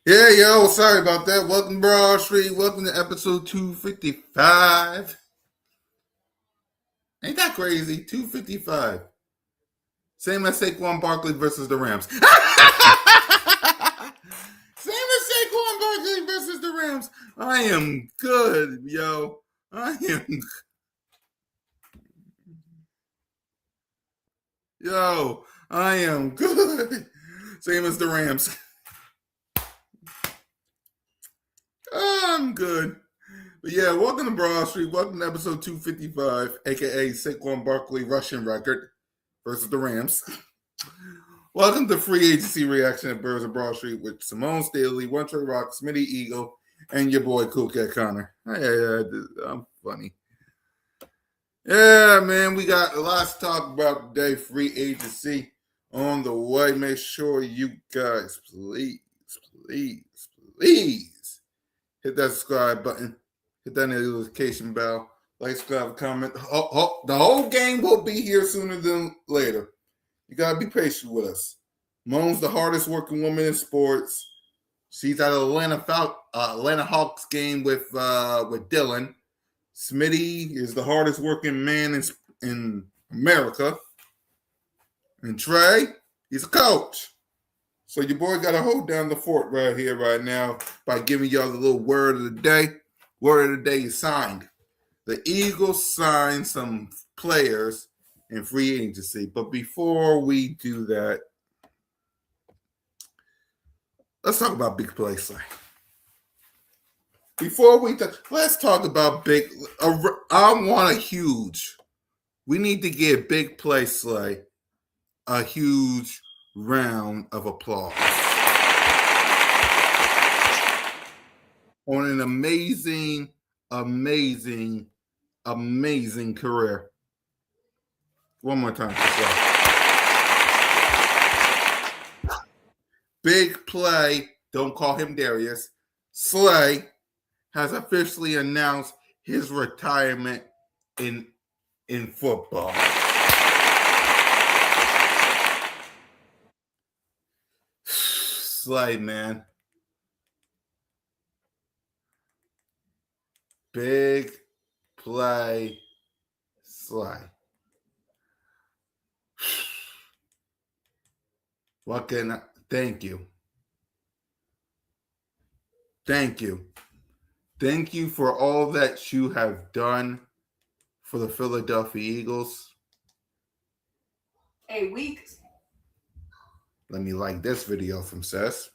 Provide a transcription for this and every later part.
Yeah, yo, sorry about that. Welcome to Broad Street. Welcome to episode 255. Ain't that crazy? 255. Same as Saquon Barkley versus the Rams. Same as Saquon Barkley versus the Rams. I am good, yo. I am, yo, I am good. Same as the Rams. I'm good. But yeah, welcome to Broad Street. Welcome to episode 255, aka Saquon Barkley rushing record versus the Rams. Welcome to Free Agency Reaction at Birds of Broad Street with Simone Staley, One Trey Rock, Smitty Eagle, and your boy Cool Cat Connor. Hey, I'm funny. Yeah, man, we got a lot to talk about today. Free agency on the way. Make sure you guys, please hit that subscribe button, hit that notification bell, like, subscribe, comment. The whole game will be here sooner than later. You gotta be patient with us. Moan's the hardest working woman in sports. She's at Atlanta Hawks game with Dylan. Smitty is the hardest working man in America. And Trey, he's a coach. So your boy got to hold down the fort right here, right now, by giving y'all the little word of the day. Word of the day is signed. The Eagles signed some players in free agency. But before we do that, let's talk about big play Slay. Before we let's talk about big. I want a huge. We need to give big play Slay a huge round of applause on an amazing career. One more time for Slay. Big play. Don't call him Darius. Slay has officially announced his retirement in football. Slay, man. Big play Slay. What can I thank you? Thank you. Thank you for all that you have done for the Philadelphia Eagles. 8 weeks. Let me like this video from Seth.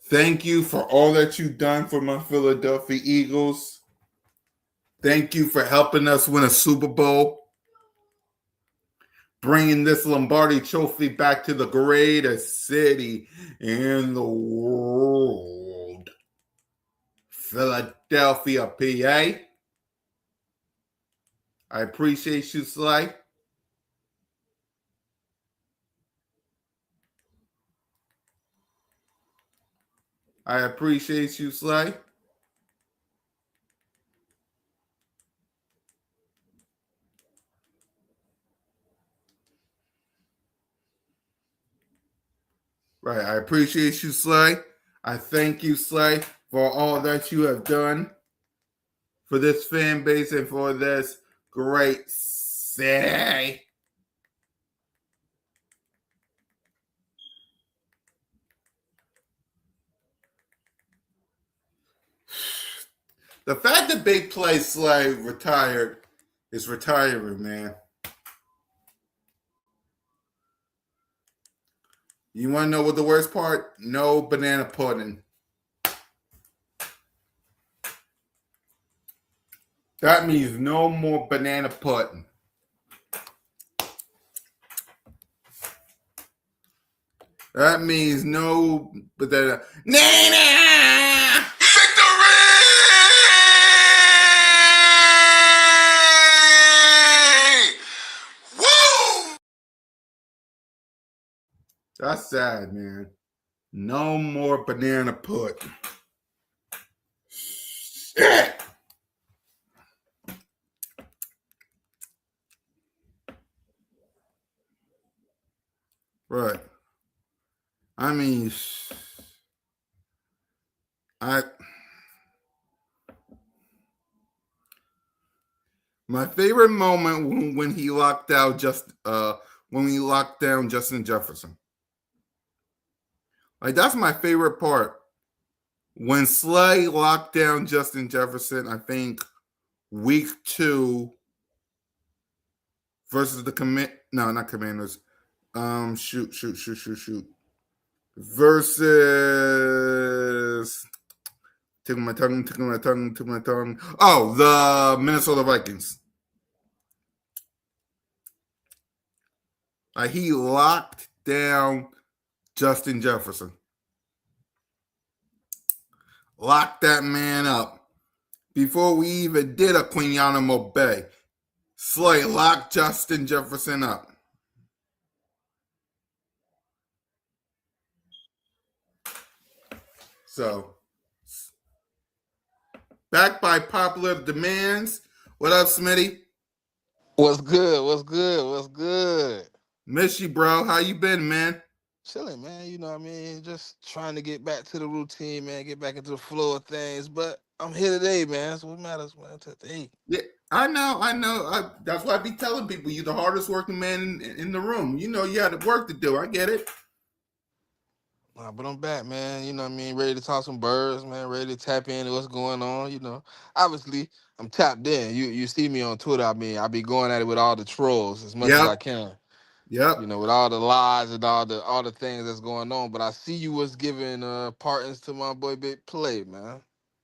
Thank you for all that you've done for my Philadelphia Eagles. Thank you for helping us win a Super Bowl. Bringing this Lombardi trophy back to the greatest city in the world. Philadelphia, PA. I appreciate you, Slay. I appreciate you, Slay. Right. I appreciate you, Slay. I thank you, Slay, for all that you have done for this fan base and for this great city. The fact that Big Play Slay retired is retiring, man. You want to know what the worst part? No banana pudding. That means no more banana pudding. That means no banana. Nana! Victory! Woo! That's sad, man. No more banana pudding. Shit! Right. I mean, I my favorite moment when he locked out just when he locked down Justin Jefferson. Like that's my favorite part. When Slay locked down Justin Jefferson, I think week 2 versus the no, not Commanders. Shoot. Versus tickle my tongue. Oh, the Minnesota Vikings. Like he locked down Justin Jefferson. Locked that man up. Before we even did a Quiniana Bay, Slay locked Justin Jefferson up. So, backed by popular demands. What up, Smitty? What's good? What's good? What's good? Miss you, bro. How you been, man? Chilling, man. You know what I mean? Just trying to get back to the routine, man. Get back into the flow of things. But I'm here today, man. That's what matters, man. Today. Yeah, I know. That's why I be telling people you're the hardest working man in the room. You know you had work to do. I get it. Nah, but I'm back, man. You know what I mean? Ready to talk some birds, man. Ready to tap into what's going on. Obviously, I'm tapped in. You see me on Twitter. I mean, I be going at it with all the trolls as much as Yep. I can. Yep. With all the lies and all the things that's going on. But I see you was giving partings to my boy Big Play, man.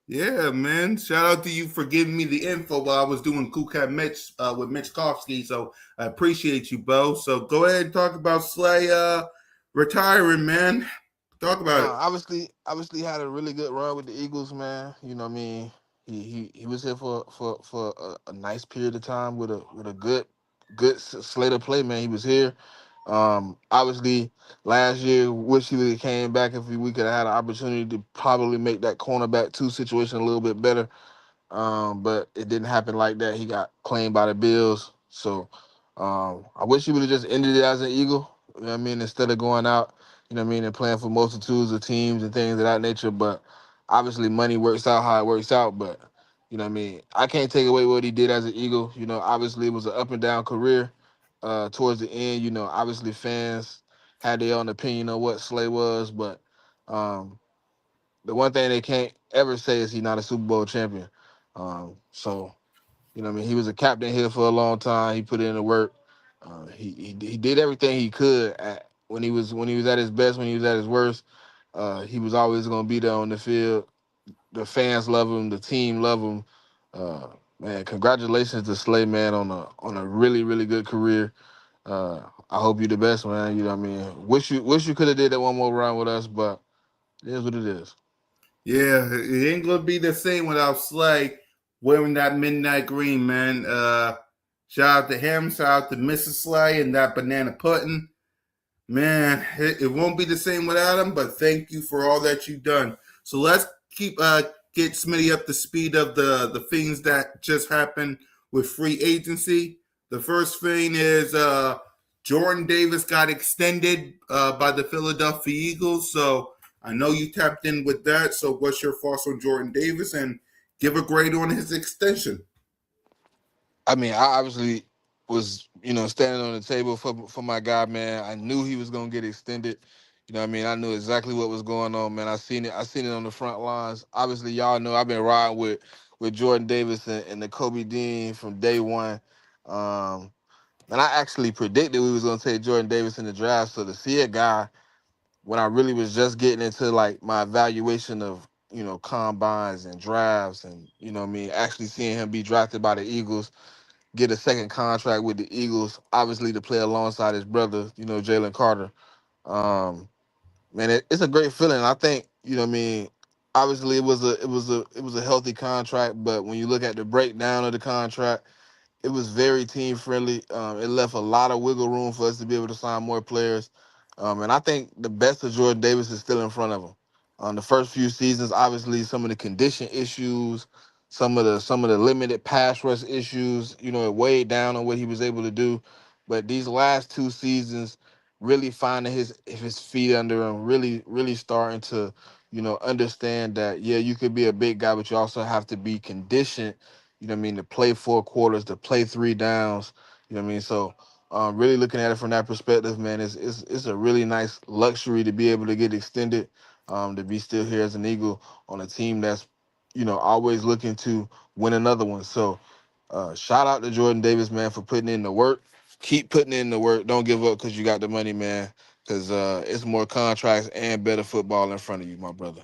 Yeah, man. Shout out to you for giving me the info while I was doing Cool Cat Mitch with Mitch Kofsky. So I appreciate you, Bo. So go ahead and talk about Slay retiring, man. Talk No, about it. obviously had a really good run with the Eagles, man. You know what I mean? He was here for a nice period of time with a good slate of play, man. He was here. Obviously last year wish he would have came back if we could have had an opportunity to probably make that cornerback two situation a little bit better. But it didn't happen like that. He got claimed by the Bills. So I wish he would have just ended it as an Eagle. You know what I mean? Instead of going out, you know what I mean, and playing for multitudes of teams and things of that nature. But obviously money works out how it works out. But you know what I mean? I can't take away what he did as an Eagle. Obviously it was an up and down career. Towards the end, obviously fans had their own opinion on what Slay was, but um, the one thing they can't ever say is he's not a Super Bowl champion. So I mean, he was a captain here for a long time. He put in the work. He did everything he could when he was at his best, when he was at his worst. He was always going to be there on the field. The fans love him. The team love him. Uh, Man, congratulations to Slay, man, on a really really good career. I hope you the best, man. You know what I mean. Wish you could have did that one more round with us, but it is what it is. Yeah, it ain't gonna be the same without Slay wearing that midnight green, man. Shout out to him, shout out to Mrs. Slay and that banana pudding. Man, it won't be the same without him, but thank you for all that you've done. So let's keep get Smitty up to speed of the things that just happened with free agency. The first thing is Jordan Davis got extended by the Philadelphia Eagles. So I know you tapped in with that. So what's your thoughts on Jordan Davis and give a grade on his extension? I mean, I obviously was, standing on the table for my guy, man. I knew he was gonna get extended. You know what I mean? I knew exactly what was going on, man. I seen it on the front lines. Obviously, y'all know I've been riding with Jordan Davis and the Kobe Dean from day one. Um, and I actually predicted we was gonna take Jordan Davis in the draft. So to see a guy when I really was just getting into like my evaluation of, combines and drafts and, what I mean, actually seeing him be drafted by the Eagles, get a second contract with the Eagles, obviously to play alongside his brother, Jalen Carter. Um, Man, it's a great feeling. I think, what I mean, obviously it was a healthy contract, but when you look at the breakdown of the contract, it was very team friendly. It left a lot of wiggle room for us to be able to sign more players. And I think the best of Jordan Davis is still in front of him. The first few seasons, obviously, some of the condition issues, some of the limited pass rush issues, it weighed down on what he was able to do. But these last two seasons, really finding his feet under him, really really starting to understand that, yeah, you could be a big guy, but you also have to be conditioned, to play 4 quarters, to play 3 downs, So really looking at it from that perspective, man, it's a really nice luxury to be able to get extended, to be still here as an Eagle on a team that's, always looking to win another one. So shout out to Jordan Davis, man, for putting in the work. Keep putting in the work. Don't give up because you got the money, man. Because it's more contracts and better football in front of you, my brother.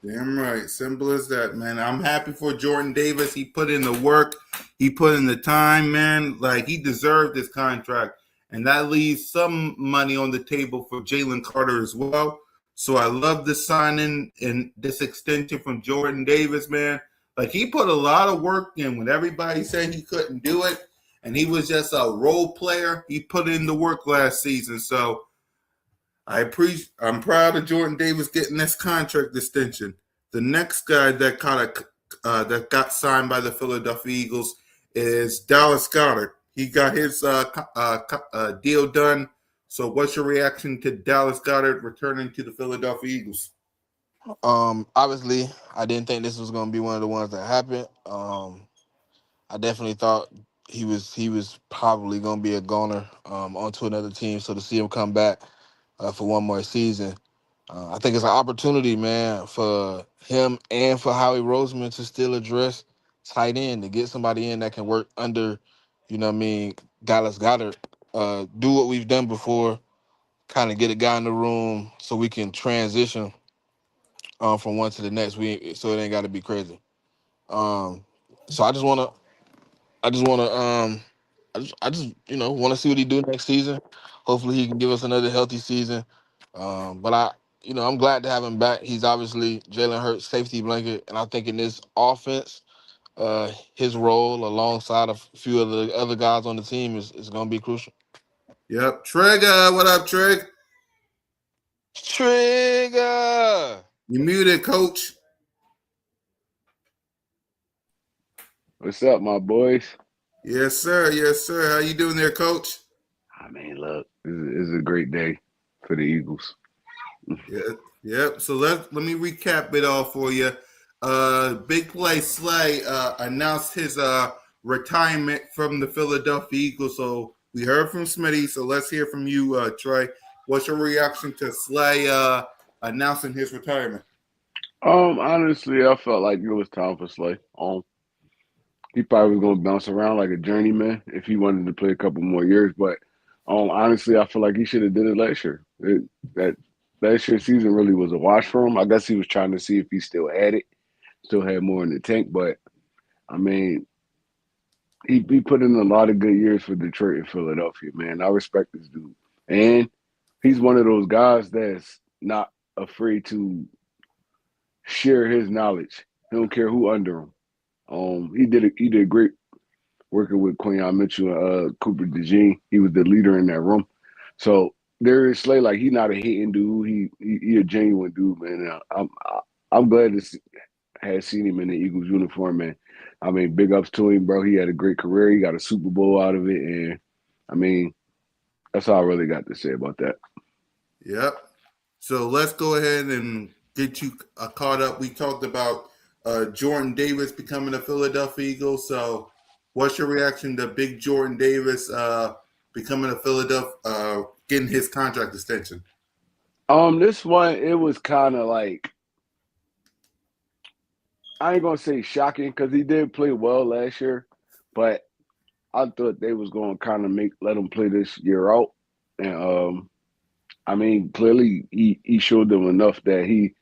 Damn right. Simple as that, man. I'm happy for Jordan Davis. He put in the work. He put in the time, man. Like, he deserved this contract. And that leaves some money on the table for Jalen Carter as well. So I love this signing and this extension from Jordan Davis, man. Like, he put a lot of work in when everybody said he couldn't do it. And he was just a role player. He put in the work last season. So I'm proud of Jordan Davis getting this contract extension. The next guy that got signed by the Philadelphia Eagles is Dallas Goedert. He got his deal done. So, what's your reaction to Dallas Goedert returning to the Philadelphia Eagles? Obviously, I didn't think this was going to be one of the ones that happened. I definitely thought he was probably going to be a goner onto another team. So to see him come back for one more season, I think it's an opportunity, man, for him and for Howie Roseman to still address tight end, to get somebody in that can work under, Dallas Goddard. Do what we've done before, kind of get a guy in the room so we can transition from one to the next. So it ain't got to be crazy. Um, so I just wanna I just want to see what he do next season. Hopefully he can give us another healthy season. But I'm glad to have him back. He's obviously Jalen Hurts' safety blanket, and I think in this offense, his role alongside a few of the other guys on the team is going to be crucial. Yep. Trigger, what up, Trig? Trigger. You muted, coach. What's up, my boys? Yes, sir. Yes, sir. How you doing there, coach? I mean, look, this is a great day for the Eagles. Yeah, yep. So let me recap it all for you. Big Play Slay announced his retirement from the Philadelphia Eagles. So we heard from Smitty. So let's hear from you, Trey. What's your reaction to Slay announcing his retirement? Honestly, I felt like it was time for Slay. He probably was gonna bounce around like a journeyman if he wanted to play a couple more years. But honestly, I feel like he should have did it last year. That last year's season really was a wash for him. I guess he was trying to see if he still had it, still had more in the tank. But I mean, he put in a lot of good years for Detroit and Philadelphia. Man, I respect this dude, and he's one of those guys that's not afraid to share his knowledge. He don't care who under him. He did great working with Quinyon Mitchell and Cooper DeJean. He was the leader in that room. So there is Slay, like, he not a hating dude. He a genuine dude, man. And I'm glad to have seen him in the Eagles uniform, man. I mean, big ups to him, bro. He had a great career. He got a Super Bowl out of it, and I mean, that's all I really got to say about that. Yep. So let's go ahead and get you caught up. We talked about Jordan Davis becoming a Philadelphia Eagle. So, what's your reaction to Big Jordan Davis becoming a Philadelphia, getting his contract extension? This one, it was kind of like, I ain't gonna say shocking because he did play well last year, but I thought they was gonna kind of let him play this year out, and I mean, clearly he showed them enough that he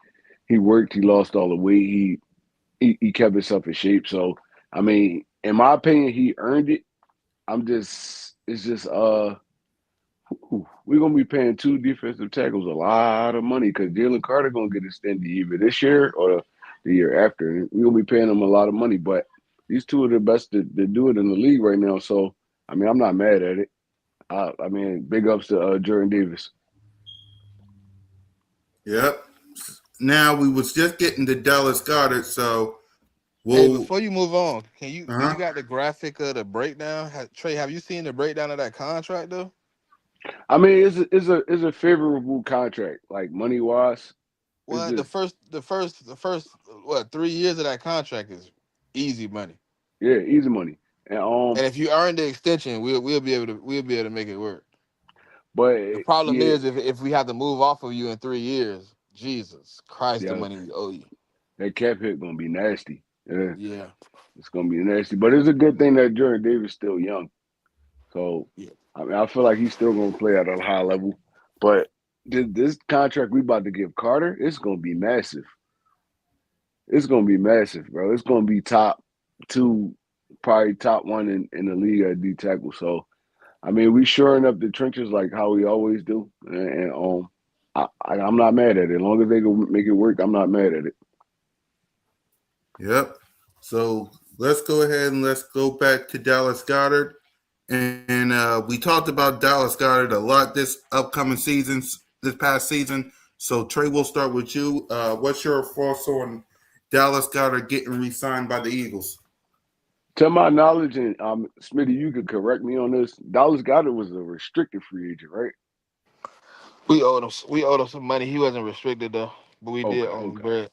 worked, he lost all the weight, he kept himself in shape. So I mean, in my opinion, he earned it. It's just we're gonna be paying two defensive tackles a lot of money because Jalen Carter gonna get extended either this year or the year after. And we're gonna be paying them a lot of money, but these two are the best to do it in the league right now. So I mean, I'm not mad at it. I mean, big ups to Jordan Davis. Yep. Now we was just getting to Dallas Goddard, so Hey, we'll. before you move on, can you Uh do you huh. got the graphic of the breakdown? Trey, have you seen the breakdown of that contract though? I mean, it's a favorable contract, like money wise. It's What just the first what 3 years of that contract is easy money. yeah, easy money. And And if you earn the extension, we'll be able to make it work. but The problem yeah, is if we have to move off of you in 3 years, Jesus Christ, the yeah, money we owe you. that cap hit gonna be nasty. Yeah, Yeah, it's gonna be nasty. But it's a good thing that Jordan Davis still young. So yeah. I mean, I feel like he's still gonna play at a high level. But this contract we about to give Carter, it's gonna be massive. It's gonna be massive, bro. It's gonna be top two, probably top one in the league at D tackle. So I mean, we shoring up the trenches like how we always do, and I'm not mad at it. As long as they can make it work, I'm not mad at it. Yep. So let's go ahead and let's go back to Dallas Goddard. And we talked about Dallas Goddard a lot this upcoming seasons, this past season. So Trey, we'll start with you. What's your thoughts on Dallas Goddard getting re-signed by the Eagles? To my knowledge, and Smitty, you could correct me on this. Dallas Goddard was a restricted free agent, right? We owed him some money. He wasn't restricted though, but we did Okay, owe him okay, bread.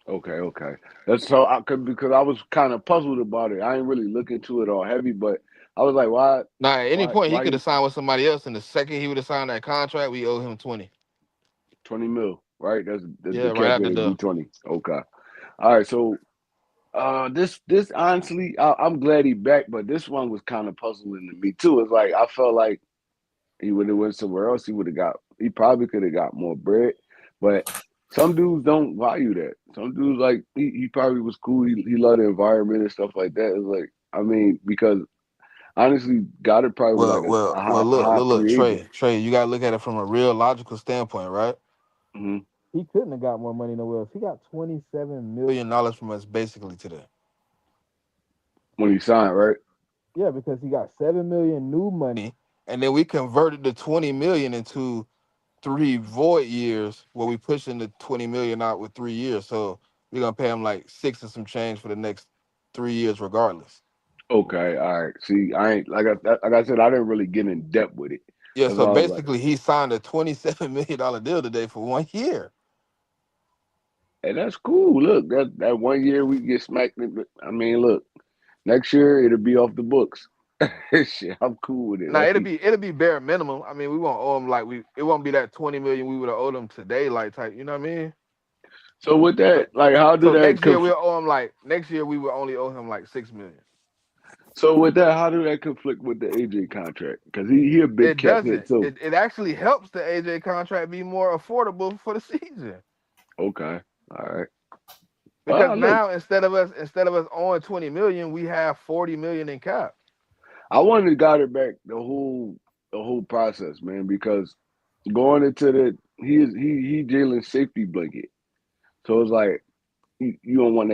okay. That's so I could because I was kind of puzzled about it. I ain't really look into it all heavy, but I was like, Now at any point he why could have he signed with somebody else, and the second he would have signed that contract, we owe him 20. 20 mil, right? That's Yeah, the right cap after is be the 20. Okay, all right. So this honestly, I'm glad he back, but this one was kind of puzzling to me too. It's like I felt like he would have went somewhere else. He probably could have got more bread, but some dudes don't value that. Some dudes like he probably was cool. He loved the environment and stuff like that. It's like I mean because honestly, Goddard probably was like look, free agent. Trey, you gotta look at it from a real logical standpoint, right? Hmm. He couldn't have got more money nowhere else. He got $27 million from us basically today. When he signed, right? Yeah, because he got 7 million new money, and then we converted the 20 million into 3 void years, where we pushing the 20 million out with 3 years. So we're gonna pay him like six and some change for the next 3 years, regardless. Okay, all right. See, I ain't like I said, I didn't really get in depth with it. Yeah, That's so why I was like, basically he signed a $27 million deal today for 1 year. hey, that's cool. Look, that 1 year we get smacked. I mean, look, next year it'll be off the books. Shit, I'm cool with it. Now Like, it'll be bare minimum. I mean, we won't owe him like we it won't be that 20 million we would have owed him today, like type. You know what I mean? so with So that, like, how do so that next year we will only owe him like 6 million. so with that, how do that conflict with the AJ contract? Because he a big It cap hit doesn't. too. It actually helps the AJ contract be more affordable for the season. Okay, all right. Because Look, now instead of us owing 20 million, we have 40 million in cap. I wanted Goddard back the whole process, man, because going into the he Jalen's safety blanket. So it's like you don't want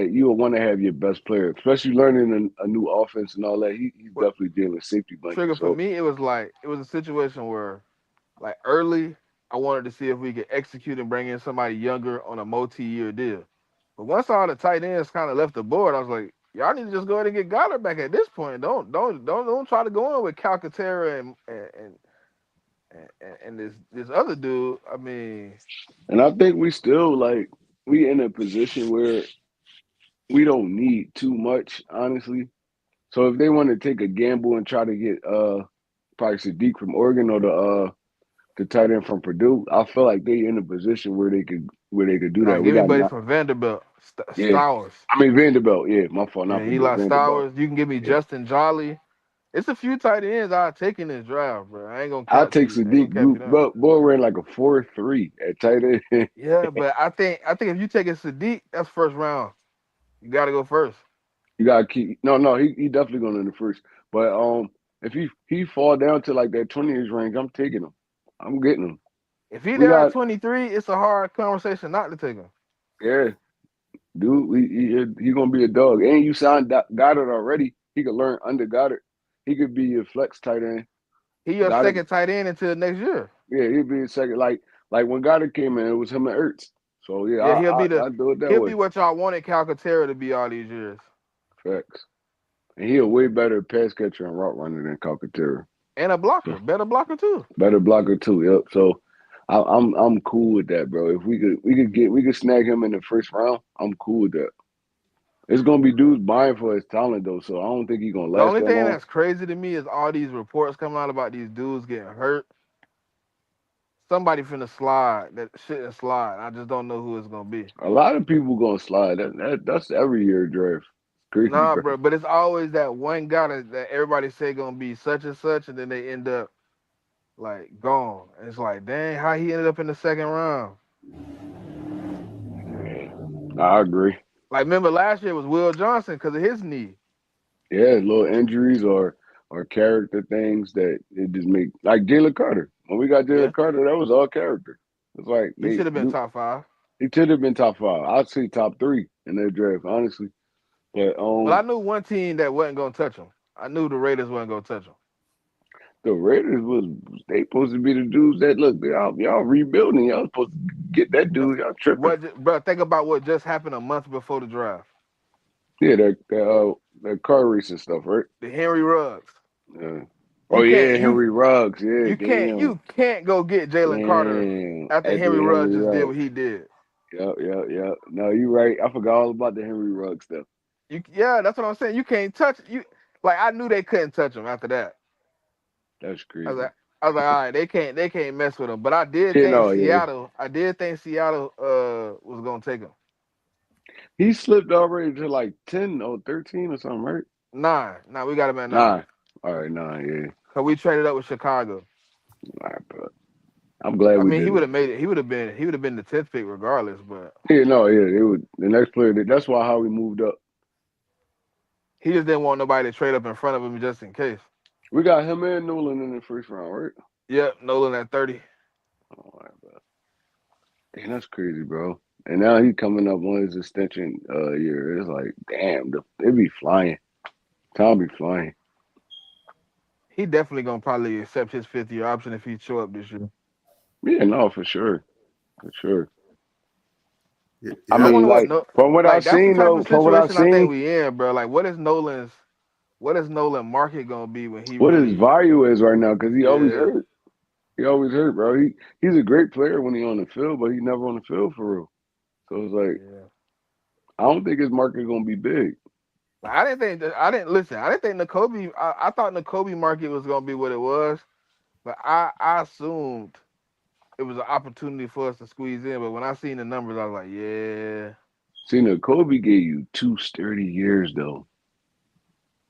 to have your best player, especially learning a new offense and all that. He's What definitely Jalen's safety blanket. trigger for So me, it was a situation where like early, I wanted to see if we could execute and bring in somebody younger on a multi-year deal. But once all the tight ends kind of left the board, I was like, y'all need to just go ahead and get Goddard back at this point. Don't try to go in with Calcaterra and this other dude. I mean, and I think we still like we in a position where we don't need too much, honestly. So if they want to take a gamble and try to get probably Sadiq from Oregon or the tight end from Purdue, I feel like they in a position where they could do now that. We give me got buddy not from Vanderbilt, yeah. Stowers. I mean Vanderbilt, yeah, my fault, Yeah, not Purdue, Eli Vanderbilt. Stowers. You can give me Yeah. Justin Jolly. It's a few tight ends I take in this draft, bro. I ain't gonna I'll cap to take you. I ain't gonna Sadiq. cap you down. But boy ran like a 4.3 at tight end. Yeah, but I think if you take a Sadiq, that's first round. You got to go first. You gotta keep no, he definitely going in the first. But if he fall down to like that 20-inch range, I'm taking him. I'm getting him. If he We there at got 23, it's a hard conversation not to take him. yeah, dude. He gonna be a dog. And you signed Goddard already. He could learn under Goddard. He could be your flex tight end. He your Goddard, second tight end until next year. yeah, he'd be a second. Like when Goddard came in, it was him and Ertz. So yeah, Yeah, I do it that he'll way. be what y'all wanted Calcaterra to be all these years. Facts. And he a way better pass catcher and route runner than Calcaterra. And a So blocker, better blocker too. better blocker too. Yep. So I'm cool with that, bro. If we could snag him in the first round, I'm cool with that. It's gonna be dudes buying for his talent though, so I don't think he's gonna The last only that thing long. that's crazy to me is all these reports coming out about these dudes getting hurt. Somebody finna slide that shouldn't slide. I just don't know who it's gonna be. A lot of people gonna slide. That's every year draft. It's crazy, Nah, bro. bro, but it's always that one guy that everybody say gonna be such and such, and then they end up like gone. And it's like, dang, how he ended up in the second round? Yeah, I agree. Like, remember last year was Will Johnson because of his knee. Yeah, little injuries or character things that it just make like Jalen Carter. When we got Yeah, Jalen Carter, that was all character. It's like he should have been top five. he should have been top five. I'd say top three in that draft, honestly. But But I knew one team that wasn't gonna touch him. I knew the Raiders wasn't gonna touch him. the Raiders was they supposed to be the dudes that look y'all rebuilding. Y'all supposed to get that No, dude. Y'all tripping. bro? Think about what just happened a month before the draft. Yeah, that car racing stuff, right? The Henry Ruggs. Yeah. Oh You can't yeah, you Henry Ruggs. Yeah, you can't damn, you can't go get Jalen Carter damn. after After Henry the Ruggs Henry just did Ruggs. what he did. Yep, yep, yep. No, you're right. I forgot all about the Henry Ruggs stuff. Yeah, that's what I'm saying. You can't touch you. Like I knew they couldn't touch him after that. That's I was crazy. like, all right, they can't mess with him. But Yeah, no, yeah. I did think Seattle was gonna take him. He slipped already to like 10 or 13 or something, right? Nine. Nah, we got him at nine. 9. All right, 9, yeah. Cause we traded up with Chicago. All right, but I'm glad I we mean, he did it. would have made it. He would have been the 10th pick regardless. But Yeah, no, yeah, it would the next player that's why how we moved up. he just didn't want nobody to trade up in front of him just in case. We got him and Nolan in the first round, right? Yep, Nolan at 30. All right, bro. Damn, that's crazy, bro. And now he coming up on his extension year. It's like, damn, they be flying. Time be flying. He definitely gonna probably accept his 5th year option if he show up this year. Yeah, no, for sure. For sure. I I Yep. mean, wonder what like no from what I like that's the seen type though, of from what I situation I think seen, we in, bro. Like what is Nolan market gonna be when he what his really value is right now, because he always yeah hurt. He always hurt, bro. He's a great player when he on the field, but he's never on the field for real. So it's like yeah. I don't think his market gonna be big. Like, I didn't listen. I didn't think N'Kobe. I thought N'Kobe market was gonna be what it was, but I assumed it was an opportunity for us to squeeze in. But when I seen the numbers, I was like, yeah. See, now Kobe gave you 2 sturdy years though,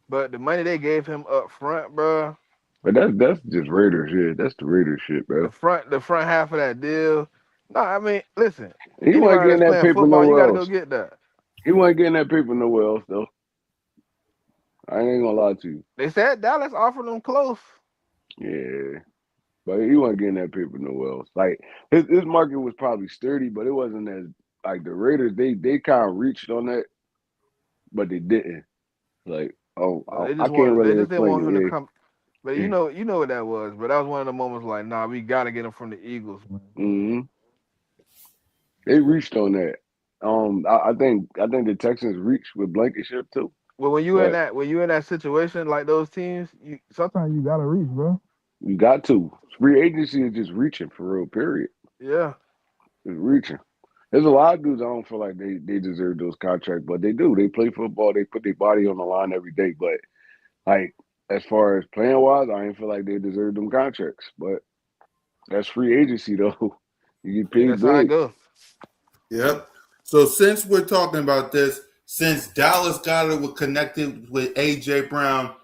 But the money they gave him up front, bro, but that's just Raiders shit. That's the Raiders shit, bro. the front half of that deal. No, I mean, listen. He wasn't Anybody getting that's that playing paper football, you got nowhere to go else. get that. He wasn't getting that paper nowhere else though. I ain't gonna lie to you. They said Dallas offered him close. Yeah. But he wasn't getting that paper nowhere else. Like his market was probably sturdy, but it wasn't as like the Raiders. They kind of reached on that, but they didn't. Like They I just can't wanted. They really just didn't want him to explain come. But it. Yeah. you know what that was. But that was one of the moments like, nah, we got to get him from the Eagles, man. Hmm. They reached on that. I think the Texans reached with Blankenship too, Well, but when you in that situation like those teams, you sometimes you gotta reach, bro. you got to. Free agency is just reaching for real. Period. Yeah, It's reaching. There's a lot of dudes I don't feel like they deserve those contracts, but they do. They play football. They put their body on the line every day. But like as far as playing wise, I ain't feel like they deserve them contracts. But that's free agency though. You get yeah, paid that's how I big. go. Yep. So since we're talking about this, since Dallas got it with connected with AJ Brown,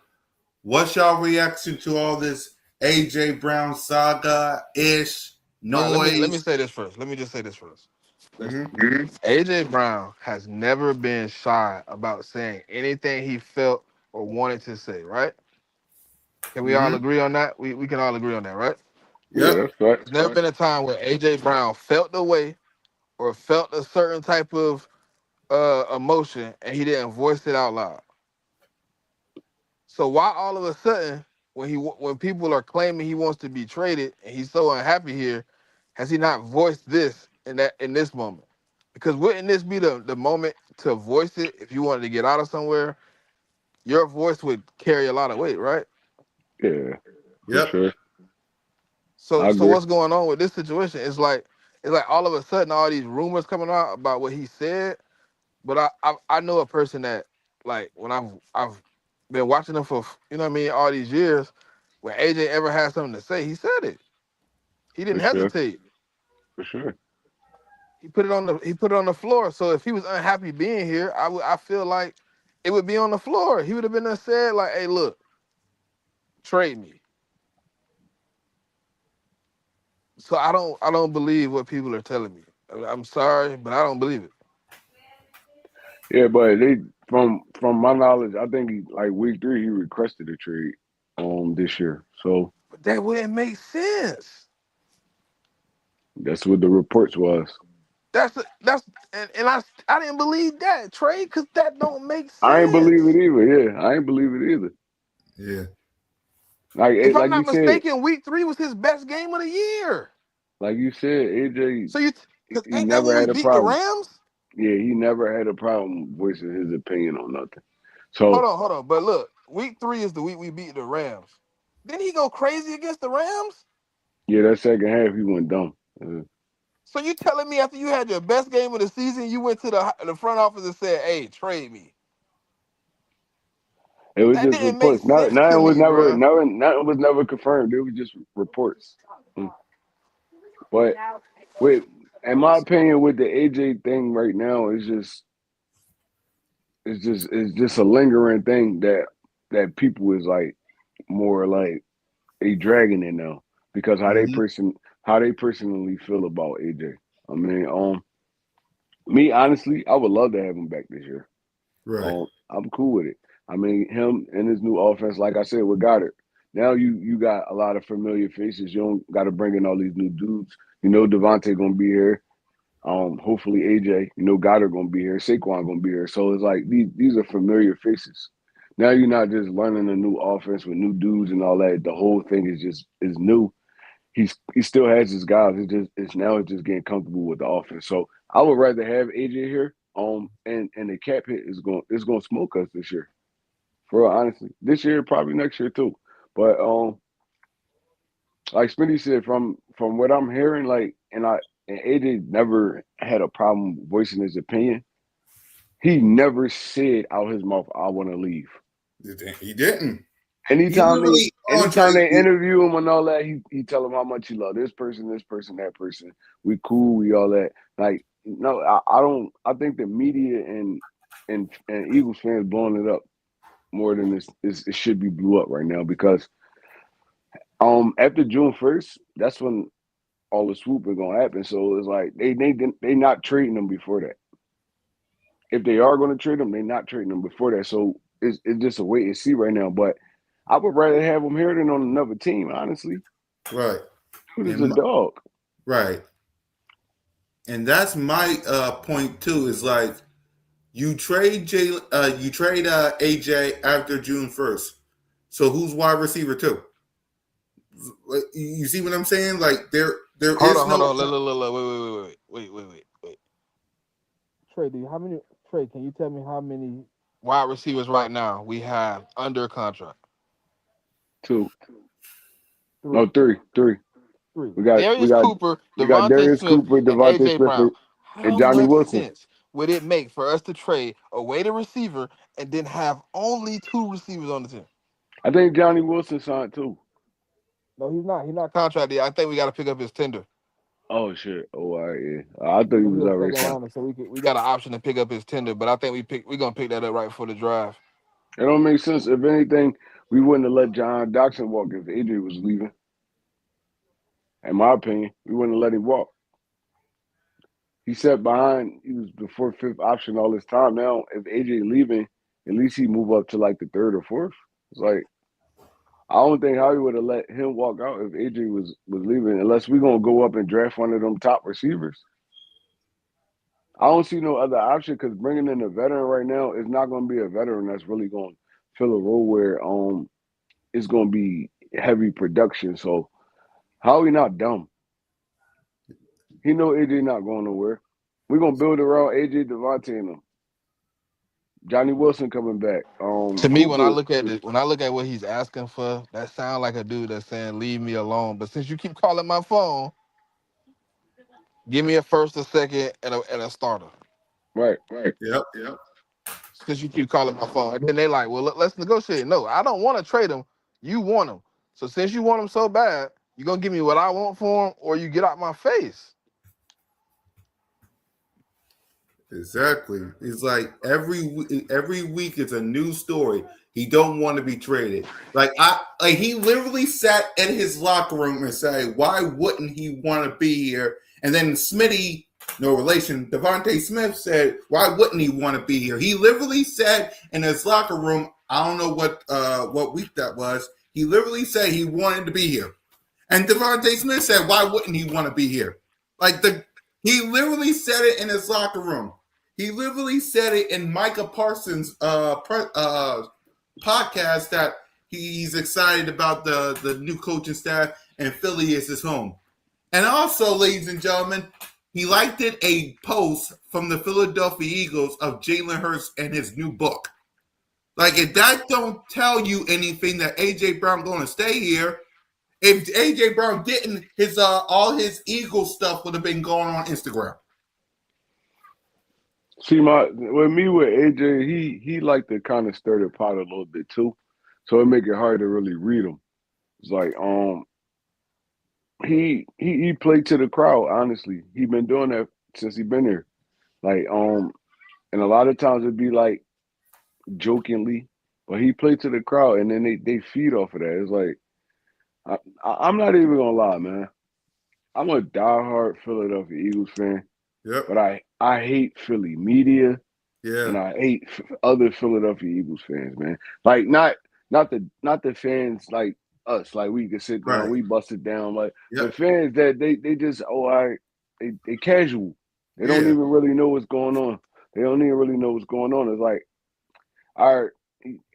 what's y'all reaction to all this AJ Brown saga ish All right, let me noise? say this first. Let me just say this first. Listen, Mm-hmm. AJ Brown has never been shy about saying anything he felt or wanted to say. Right? Can we all Mm-hmm. agree on that? We can all agree on that, right? Yeah, Yep. that's right. There's never been a time where AJ Brown felt the way or felt a certain type of emotion and he didn't voice it out loud. So why all of a sudden, when people are claiming he wants to be traded and he's so unhappy here, has he not voiced this in this moment? Because wouldn't this be the moment to voice it if you wanted to get out of somewhere? Your voice would carry a lot of weight, right? Yeah, for Yep. sure. I So agree. what's going on with this situation? It's like all of a sudden all these rumors coming out about what he said. But I know a person that, like, when I've been watching him for, you know what I mean, all these years. When AJ ever had something to say, he said it. He For didn't sure. hesitate. For sure. He put it on the floor. So if he was unhappy being here, I feel like it would be on the floor. He would have been there said like, "Hey, look, trade me." So I don't believe what people are telling me. I'm sorry, but I don't believe it. Yeah, but they from my knowledge, I think like week 3 he requested a trade this year. So But that wouldn't make sense. that's what the reports was. That's and I didn't believe that trade because that don't make I ain't believe it sense. either. Yeah, I ain't believe it either. Yeah. If I'm Like you not said, mistaken, week 3 was his best game of the year. AJ, So you, because he ain't that when never we had a beat the problem. Rams? Yeah, he never had a problem voicing his opinion on nothing. So Hold on. But look, week 3 is the week we beat the Rams. Didn't he go crazy against the Rams? yeah, that second half he went dumb. So you telling me after you had your best game of the season, you went to the front office and said, "Hey, trade me." It was That just didn't make reports. sense to me, bro. Nothing was never confirmed. It was just reports. Mm. But with, in my opinion, with the AJ thing right now, it's just a lingering thing that people is like more like a dragging it now because Hmm. how they personally feel about AJ. I mean, me honestly, I would love to have him back this year. Right. I'm cool with it. I mean, him and his new offense, like I said, with Goddard. Now you got a lot of familiar faces. You don't got to bring in all these new dudes. You know, Devontae gonna be here. Hopefully AJ. You know, Goddard gonna be here. Saquon gonna be here. So it's like these are familiar faces. Now you're not just learning a new offense with new dudes and all that. The whole thing is new. He still has his guys. It's just getting comfortable with the offense. So I would rather have AJ here. And the cap hit is gonna smoke us this year. For real, honestly, this year probably next year too. But like Smitty said, from what I'm hearing, like and AJ never had a problem voicing his opinion. He never said out his mouth, "I want to leave." He didn't. He Anytime literally on trade. they interview him and all that, he tell them how much he love this person, that person. We cool, we all that. Like, no, I don't. I think the media and Eagles fans blowing it up more than it should be blew up right now because after June 1st, that's when all the swooping gonna happen. So it's like they not trading them before that. If they are gonna trade them, they not trading them before that. So it's just a wait and see right now. But I would rather have him here than on another team, honestly. Right. Dude is a And dog. right. And that's my point too. Is like you trade AJ after June 1st. So who's wide receiver two? Like, you see what I'm saying? Like there Hold is on, no hold on. Look, wait. Trey, do you how many Trey, can you tell me how many wide receivers right now we have under contract? Two, no, Three. three. Three. We got we Darius got Cooper, we got Devontae Darius Smith, Cooper, and Devontae AJ Smith, Brown. and How Johnny much Wilson. sense would it make for us to trade away the receiver and then have only two receivers on the team? I think Johnny Wilson signed too. No, he's not. He's not contracted. I think we got to pick up his tender. Oh shit! Oh, all right, yeah. I thought You he know, was he's a already second signed. rounder, so we got an option to pick up his tender. But I think we're gonna pick that up right before the drive. It don't make sense. If anything, we wouldn't have let John Doxson walk if Adrian was leaving. In my opinion, we wouldn't have let him walk. He sat behind. He was the fourth, fifth option all this time. Now, if AJ leaving, at least he move up to like the third or fourth. It's like I don't think Howie would have let him walk out if AJ was leaving, unless we're gonna go up and draft one of them top receivers. I don't see no other option because bringing in a veteran right now is not going to be a veteran that's really going to fill a role where it's going to be heavy production. So Howie not dumb. He know AJ not going nowhere. We're gonna build around AJ Devontae and them. Johnny Wilson coming back. To me, when I Cooper. look at it, when I look at what he's asking for, that sound like a dude that's saying, "Leave me alone." But since you keep calling my phone, give me a first, a second, and a starter. Right. Yep. Yep. Because you keep calling my phone, and then they like, "Well, let's negotiate." No, I don't want to trade him. You want him. So since you want him so bad, you gonna give me what I want for him, or you get out my face. Exactly. It's like every week is a new story. He don't want to be traded. Like he literally sat in his locker room and said, "Why wouldn't he want to be here?" And then Smitty, no relation, Devontae Smith said, "Why wouldn't he want to be here?" He literally said in his locker room, I don't know what week that was. He literally said he wanted to be here. And Devontae Smith said, "Why wouldn't he want to be here?" Like he literally said it in his locker room. He literally said it in Micah Parsons' podcast that he's excited about the new coaching staff and Philly is his home. And also, ladies and gentlemen, he liked it a post from the Philadelphia Eagles of Jalen Hurts and his new book. Like if that don't tell you anything that AJ Brown going to stay here, if AJ Brown didn't, his all his Eagle stuff would have been going on Instagram. See, with me with AJ, he like to kind of stir the pot a little bit too, so it make it hard to really read him. It's like he played to the crowd. Honestly, he been doing that since he been here. Like and a lot of times it'd be like jokingly, but he played to the crowd, and then they feed off of that. It's like I'm not even gonna lie, man. I'm a diehard Philadelphia Eagles fan, Yep. but I hate Philly media Yeah. and I hate other Philadelphia Eagles fans, man. Like not the fans like us, like we can sit down, Right. we bust it down, like the Yep. fans that they just they casual. They don't Yeah. even really know what's going on. They don't even really know what's going on. It's like our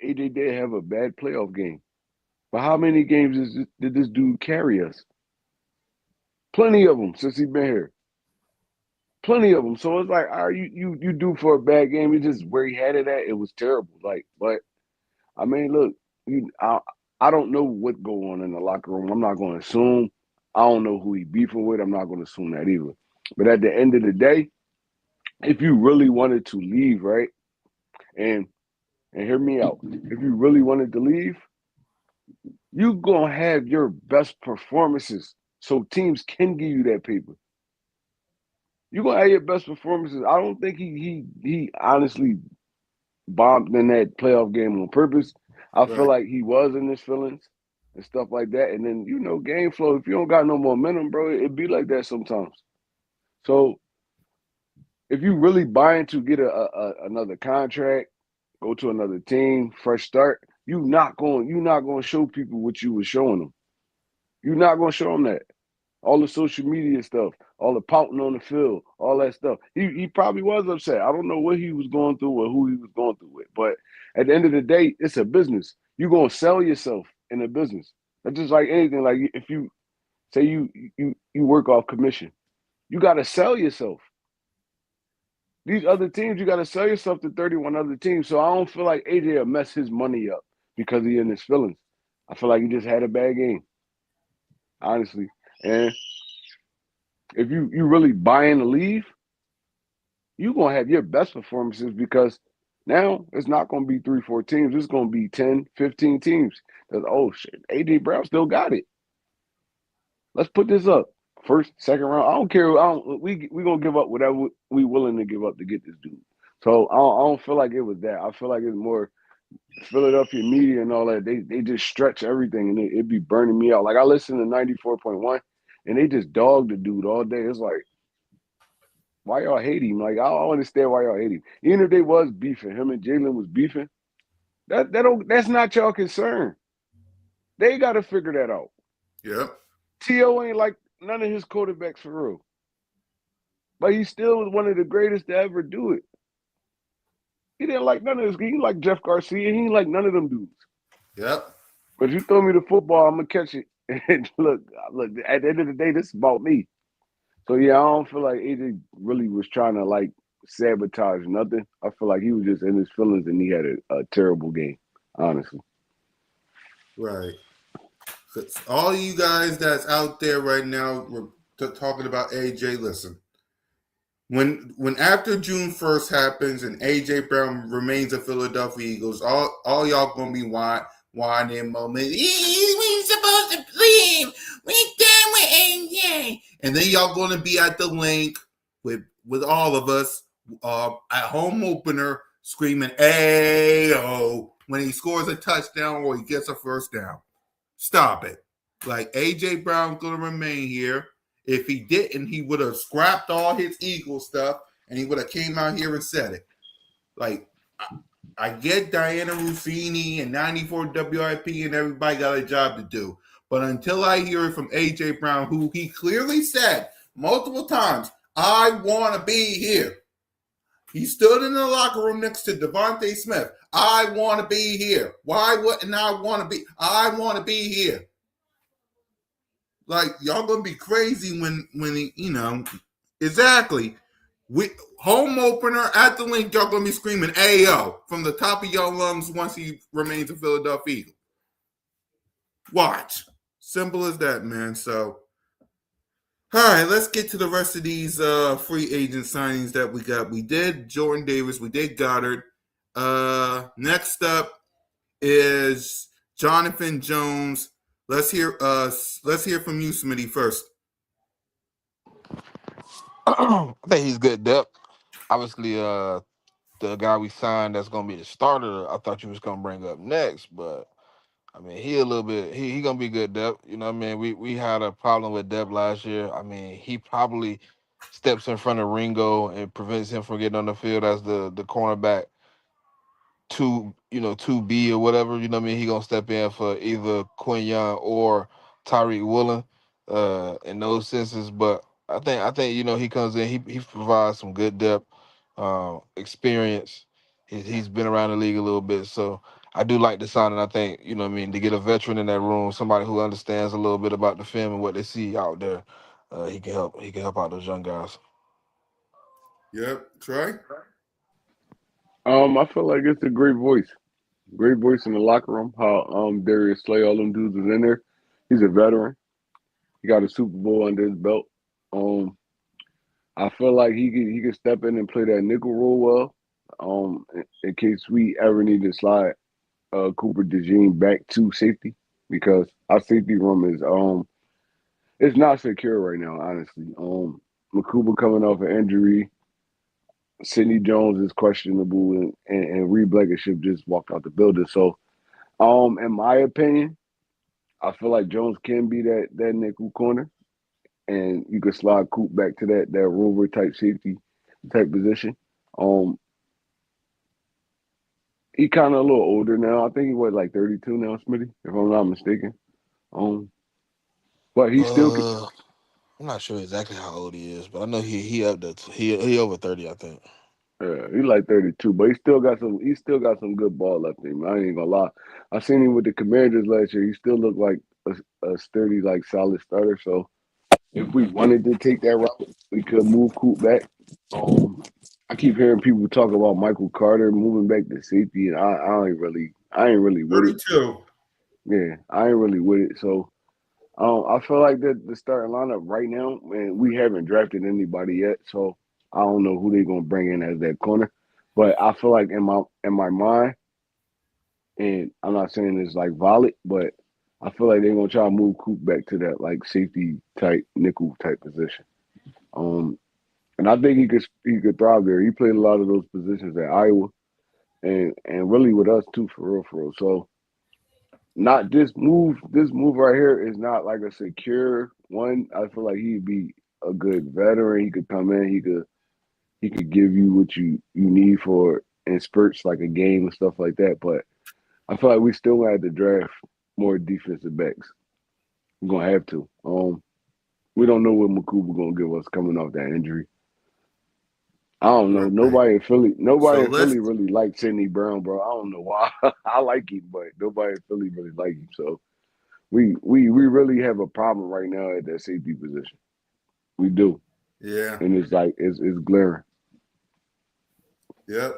AJ did have a bad playoff game, but how many games did this dude carry us? Plenty of them since he's been here. Plenty of them. So it's like, all right, you do for a bad game. It's just where he had it at. It was terrible. Like, but I mean, look, I don't know what go on in the locker room. I'm not going to assume. I don't know who he beefing with. I'm not going to assume that either. But at the end of the day, if you really wanted to leave, right, and hear me out, if you really wanted to leave, you gonna have your best performances so teams can give you that paper. You gonna have your best performances. I don't think he honestly bombed in that playoff game on purpose. I feel Right. like he was in his feelings and stuff like that. And then game flow. If you don't got no momentum, bro, it be like that sometimes. So if you really buying to get another contract, go to another team, fresh start, you not going to show people what you were showing them. You're not going to show them that. All the social media stuff, all the pouting on the field, all that stuff. He probably was upset. I don't know what he was going through or who he was going through with. But at the end of the day, it's a business. You're gonna sell yourself in a business. That's just like anything. Like if you say you work off commission, you gotta sell yourself. These other teams, you gotta sell yourself to 31 other teams. So I don't feel like AJ will mess his money up because he in his feelings. I feel like he just had a bad game, honestly. And if you really buying to leave, you're gonna have your best performances because now it's not gonna be 3, 4 teams, it's gonna be 10, 15 teams. That's oh shit, AJ Brown still got it. Let's put this up. First, second round. I don't care. We gonna give up whatever we willing to give up to get this dude. So I don't feel like it was that. I feel like it's more Philadelphia media and all that. They just stretch everything and it be burning me out. Like I listen to 94.1 and they just dog the dude all day. It's like why y'all hate him? Like I don't understand why y'all hate him. Even if they was beefing, him and Jalen was beefing. That's not y'all concern. They got to figure that out. Yep. T.O. ain't like none of his quarterbacks for real, but he still was one of the greatest to ever do it. He didn't like none of his. He didn't like Jeff Garcia. He didn't like none of them dudes. Yep. But if you throw me the football, I'm gonna catch it. And look. At the end of the day, this is about me. So yeah, I don't feel like AJ really was trying to like sabotage nothing. I feel like he was just in his feelings and he had a terrible game, honestly. Right. 'Cause all you guys that's out there right now, we're talking about AJ. Listen, when after June 1st happens and AJ Brown remains a Philadelphia Eagles, all y'all gonna be whining moment. We supposed to leave. We done with AJ, and then y'all gonna be at the link with all of us at home opener screaming "Ayo" when he scores a touchdown or he gets a first down. Stop it. Like AJ Brown's gonna remain here. If he didn't, he would have scrapped all his Eagle stuff and he would have came out here and said it. Like I get Diana Ruffini and 94 WIP and everybody got a job to do. But until I hear it from AJ Brown, who he clearly said multiple times, I want to be here. He stood in the locker room next to Devontae Smith. I want to be here. Why wouldn't I want to be? I want to be here. Like y'all gonna be crazy when he, exactly. We home opener at the link, y'all gonna be screaming "Ayo" from the top of your lungs once he remains a Philadelphia Eagle. Watch. Simple as that, man. So all right, let's get to the rest of these free agent signings that we got. We did Jordan Davis, we did Goddard. Next up is Jonathan Jones. Let's hear from you, Smitty, first. I think he's good depth. Obviously, the guy we signed that's gonna be the starter, I thought you was gonna bring up next, but I mean, he a little bit. He gonna be good depth. You know what I mean? We had a problem with depth last year. I mean, he probably steps in front of Ringo and prevents him from getting on the field as the cornerback two B or whatever. You know what I mean? He gonna step in for either Quinn Young or Tyreek Woolen, in those senses. But I think he comes in. He provides some good depth, experience. He's been around the league a little bit, so I do like the signing. I think what I mean, to get a veteran in that room, somebody who understands a little bit about the film and what they see out there. He can help. He can help out those young guys. Yep, Troy. I feel like it's a great voice in the locker room. How Darius Slay, all them dudes is in there. He's a veteran. He got a Super Bowl under his belt. Um, I feel like he could step in and play that nickel role well. In case we ever need to slide Cooper DeJean back to safety because our safety room is it's not secure right now, honestly. Makuba coming off an injury. Sidney Jones is questionable, and Reed Blankenship just walked out the building. So, in my opinion, I feel like Jones can be that nickel corner, and you could slide Coop back to that rover type safety type position. Um, he kind of a little older now. I think he was like 32 now, Smitty, if I'm not mistaken. Um, but he still could. Uh, I'm not sure exactly how old he is, but I know he up to he over 30, I think. He like 32, but he still got some good ball left in him. I ain't gonna lie. I seen him with the Commanders last year. He still looked like a sturdy, like solid starter. So if we wanted to take that route, we could move Coop back. Um, I keep hearing people talk about Michael Carter moving back to safety, and I ain't really with it. 32. Yeah, I ain't really with it. So I feel like that the starting lineup right now, man, we haven't drafted anybody yet, so I don't know who they're gonna bring in as that corner. But I feel like in my mind, and I'm not saying it's like valid, but I feel like they're gonna try to move Coop back to that like safety type nickel type position. Um, and I think he could thrive there. He played a lot of those positions at Iowa and really with us too, for real, for real. So not this move. This move right here is not like a secure one. I feel like he'd be a good veteran. He could come in. He could give you what you need for in spurts like a game and stuff like that. But I feel like we still gonna have to draft more defensive backs. We're gonna have to. We don't know what Makuba gonna give us coming off that injury. I don't know. Right. Nobody So in let's Philly really likes Sidney Brown, bro. I don't know why. I like him, but nobody in Philly really like him. So we really have a problem right now at that safety position. We do, yeah. and it's like it's glaring. Yep.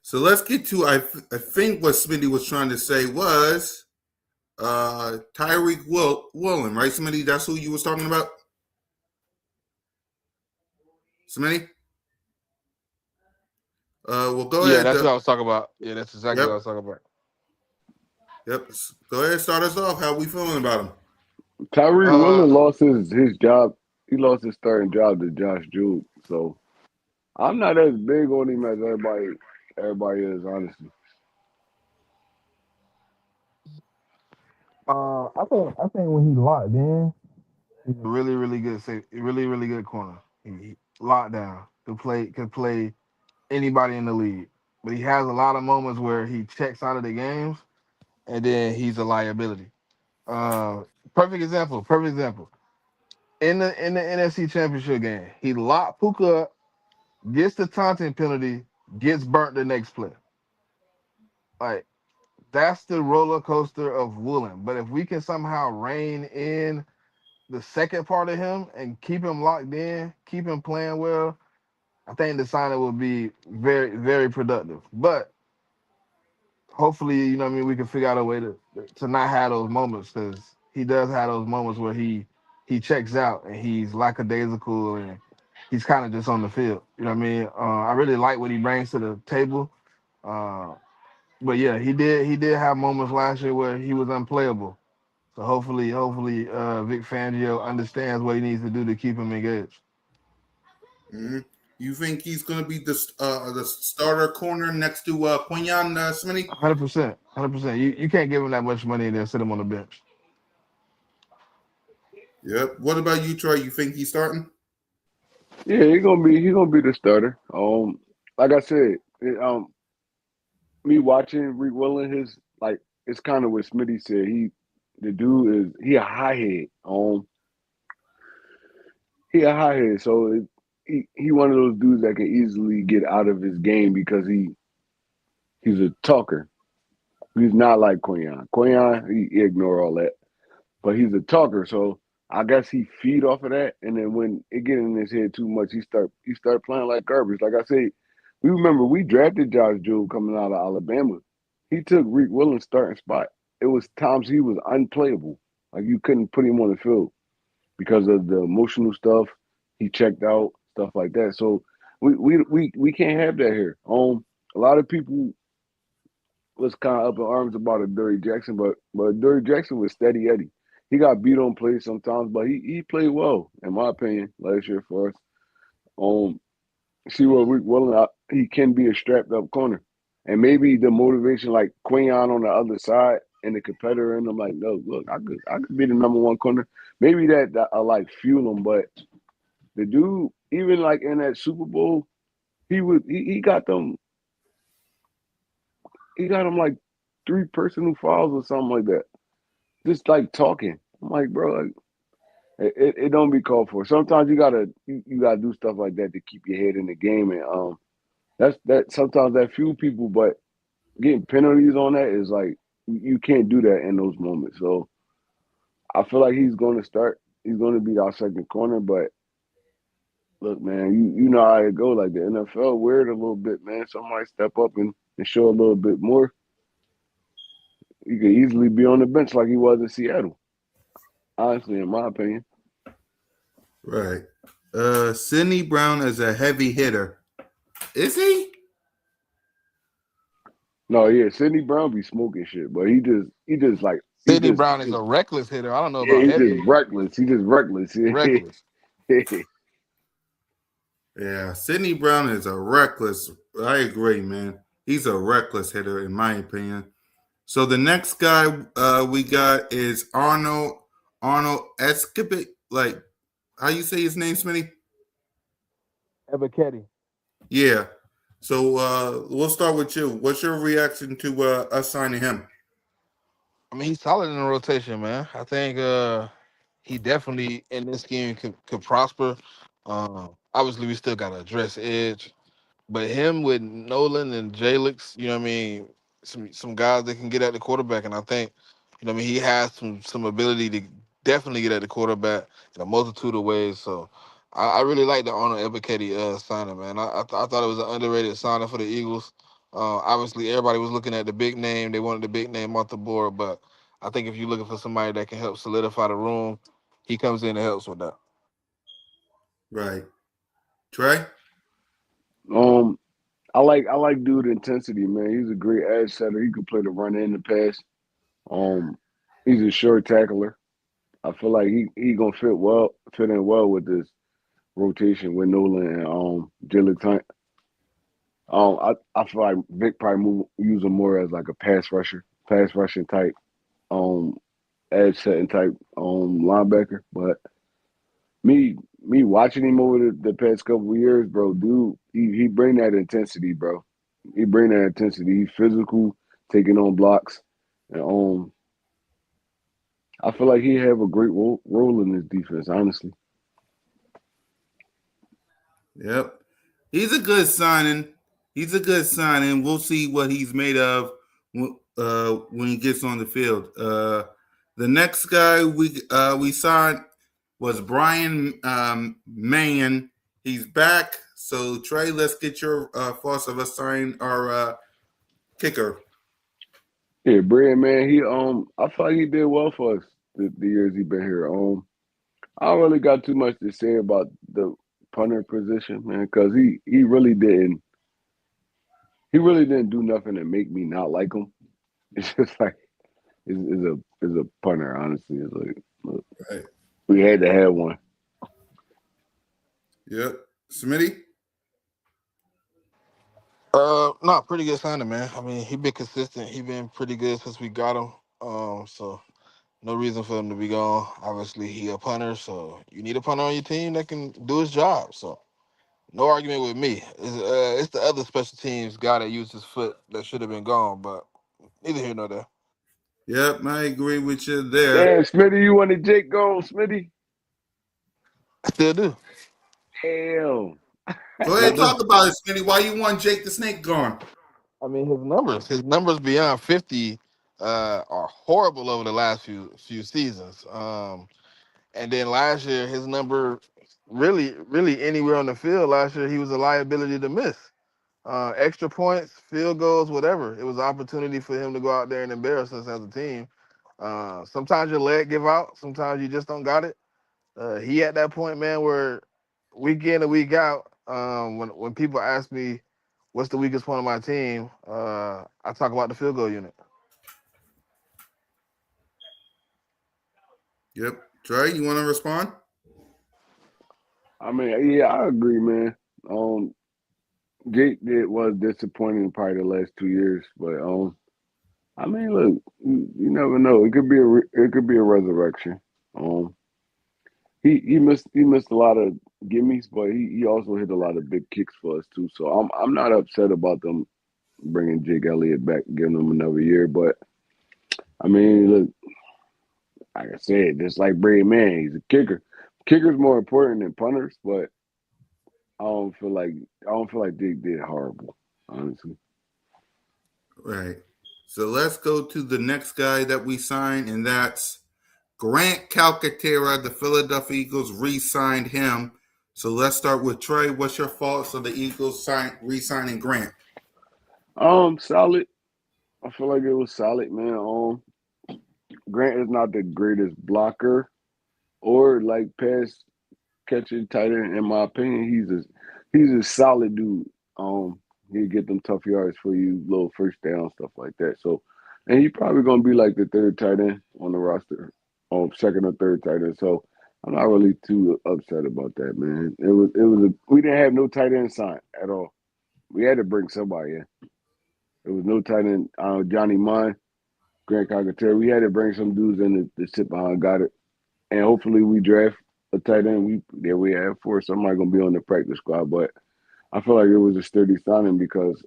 So let's get to I think what Smitty was trying to say was Tyreek Woolen, right, Smitty? That's who you was talking about, Smitty. Well, go Yeah, ahead. that's what I was talking about. Yeah, that's exactly what I Yep, was talking about. yep. Go ahead. Start us off. How we feeling about him? Tyree Uh, Willen lost his job. He lost his starting job to Josh Jude. So I'm not as big on him as everybody is, honestly. I think when he locked in, he's a really, really good safe, really, really good corner. He locked down. Could play anybody in the league. But he has a lot of moments where he checks out of the games and then he's a liability. Uh, perfect example. Perfect example. In the NFC Championship game, he locked Puka up, gets the taunting penalty, gets burnt the next play. Like that's the roller coaster of Woolen. But if we can somehow rein in the second part of him and keep him locked in, keep him playing well, I think the signing will be very, very productive. But hopefully, you know what I mean, we can figure out a way to not have those moments because he does have those moments where he checks out and he's lackadaisical and he's kind of just on the field. You know what I mean? I really like what he brings to the table. Uh, but yeah, he did have moments last year where he was unplayable. So hopefully, Vic Fangio understands what he needs to do to keep him engaged. Mm-hmm. You think he's going to be the starter corner next to Quinyon Smitty? 100%, 100%. You can't give him that much money and then sit him on the bench. Yep. What about you, Troy? You think he's starting? Yeah, he gonna be the starter. Like I said, me watching Reek Willen, his like it's kind of what Smitty said. The dude he a high head. He a high head, so he one of those dudes that can easily get out of his game because he's a talker. He's not like Quinyon. Quinyon, he ignore all that, but he's a talker. So I guess he feed off of that, and then when it get in his head too much, he start playing like garbage. Like I say, we remember we drafted Josh Jewell coming out of Alabama. He took Reek Williams' starting spot. It was times he was unplayable. Like you couldn't put him on the field because of the emotional stuff. He checked out, stuff like that. So we can't have that here. A lot of people was kind of up in arms about a Dirty Jackson, but Dirty Jackson was steady Eddie. He got beat on plays sometimes, but he played well, in my opinion, last year for us. Um, see what Rick Willen, he can be a strapped up corner, and maybe the motivation like Quinyon on the other side and the competitor, and I'm like, no, look, I could be the number one corner. Maybe that I like fuel him, but the dude, even like in that Super Bowl, he got them like three personal fouls or something like that. Just like talking. I'm like, bro, like, it don't be called for. Sometimes you gotta do stuff like that to keep your head in the game, and that sometimes that fuel people, but getting penalties on that is like you can't do that in those moments. So I feel like he's going to start. He's going to be our second corner, but look, man, you know how it go. Like the NFL, weird a little bit, man. Somebody step up and show a little bit more. He could easily be on the bench like he was in Seattle. Honestly, in my opinion. Right. Sidney Brown is a heavy hitter. Is he? No, yeah, Sidney Brown be smoking shit, but he just like Sidney Brown is a reckless hitter. I don't know yeah, about he just heavy. reckless. He just reckless. Reckless. Yeah. Sidney Brown is a reckless. I agree, man. He's a reckless hitter, in my opinion. So the next guy we got is Arnold Escapit. Like, how you say his name, Smitty? Ebiketie. Yeah. So we'll start with you. What's your reaction to us signing him? I mean, he's solid in the rotation, man. I think he definitely in this game could prosper. Obviously, we still got to address edge, but him with Nolan and Jalix, you know what I mean, some guys that can get at the quarterback, and I think, you know what I mean, he has some ability to definitely get at the quarterback in a multitude of ways. So I really like the Arnold Ebiketie signing, man. I thought it was an underrated signing for the Eagles. Obviously, everybody was looking at the big name. They wanted the big name off the board, but I think if you're looking for somebody that can help solidify the room, he comes in and helps with that. Right. Trey? Um, I like dude intensity, man. He's a great edge setter. He could play the run and the pass. Um, he's a short tackler. I feel like he gonna fit in well with this rotation with Nolan and Jalen Hunt. I feel like Vic probably use him more as like a pass rushing type, um, edge setting type linebacker. But me watching him over the past couple of years, bro, dude, he bring that intensity, bro. He bring that intensity. He's physical, taking on blocks, and I feel like he have a great role in this defense. Honestly, Yep. He's a good signing. He's a good signing. We'll see what he's made of when he gets on the field. The next guy we signed was Brian Mann. He's back. So Trey, let's get your thoughts of us signing our kicker. yeah, Brad, man, I feel like he did well for us the years he been here. I don't really got too much to say about the punter position, man, because he really didn't do nothing to make me not like him. It's just like is a punter, honestly. It's like look, Right. we had to have one. Yep. Smitty? No, pretty good signing, man. I mean, he been consistent. He been pretty good since we got him. So no reason for him to be gone. Obviously, he a punter, so you need a punter on your team that can do his job. So no argument with me. It's the other special teams guy that used his foot that should have been gone, but neither here nor there. Yep, I agree with you there. Damn, Smitty, you wanted Jake gone, Smitty? I still do. Damn. Go Still ahead, do. talk about it, Smitty. Why you want Jake the Snake gone? I mean, his numbers beyond 50 are horrible over the last few seasons. And then last year, his number really anywhere on the field last year, he was a liability to miss. Extra points, field goals, whatever. It was an opportunity for him to go out there and embarrass us as a team. Sometimes your leg give out. Sometimes you just don't got it. He at that point, man, where week in and week out, when people ask me what's the weakest point of my team, I talk about the field goal unit. Yep. Trey, you want to respond? I mean, yeah, I agree, man. Um, Jake did was disappointing probably the last 2 years, but I mean, look, you never know. It could be a resurrection. Um, he missed a lot of gimmies, but he also hit a lot of big kicks for us too. So I'm not upset about them bringing Jake Elliott back, giving him another year. But I mean, look, like I said, just like Brady Man, he's a kicker. Kicker's more important than punters, but I don't feel like Jake did horrible, honestly. Right. So let's go to the next guy that we signed, and that's Grant Calcaterra. The Philadelphia Eagles re-signed him. So let's start with Trey. What's your thoughts on the Eagles re-signing Grant? Solid. I feel like it was solid, man. Grant is not the greatest blocker or like pass catching tight end, in my opinion. He's a solid dude. He get them tough yards for you, little first down stuff like that. So, and he probably gonna be like the third tight end on the roster, second or third tight end. So, I'm not really too upset about that, man. We didn't have no tight end sign at all. We had to bring somebody in. There was no tight end. Johnny Mine, Grant Calcaterra. We had to bring some dudes in to sit behind. Got it, and hopefully we draft a tight end. We have four. Somebody gonna be on the practice squad, but I feel like it was a sturdy signing because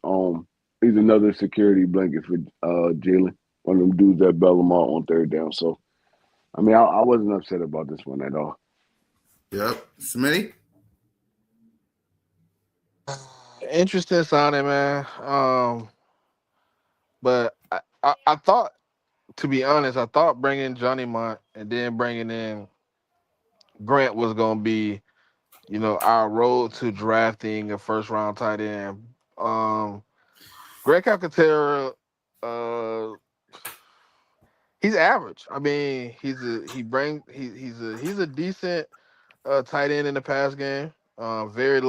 he's another security blanket for Jalen, one of them dudes that bail him out on third down. So I mean, I wasn't upset about this one at all. Yep. Smitty? Interesting signing, man. But I thought, to be honest, I thought bringing Johnny Mont and then bringing in Grant was gonna be, our road to drafting a first round tight end. Um, Greg Calcaterra, uh, he's average. I mean, he's a decent tight end in the pass game. Very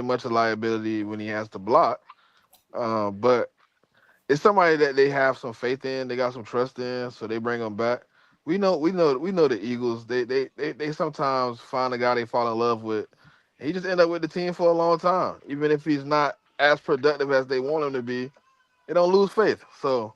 much a liability when he has to block. But it's somebody that they have some faith in. They got some trust in, so they bring him back. We know the Eagles. They sometimes find a guy they fall in love with. And he just end up with the team for a long time, even if he's not as productive as they want him to be. They don't lose faith. So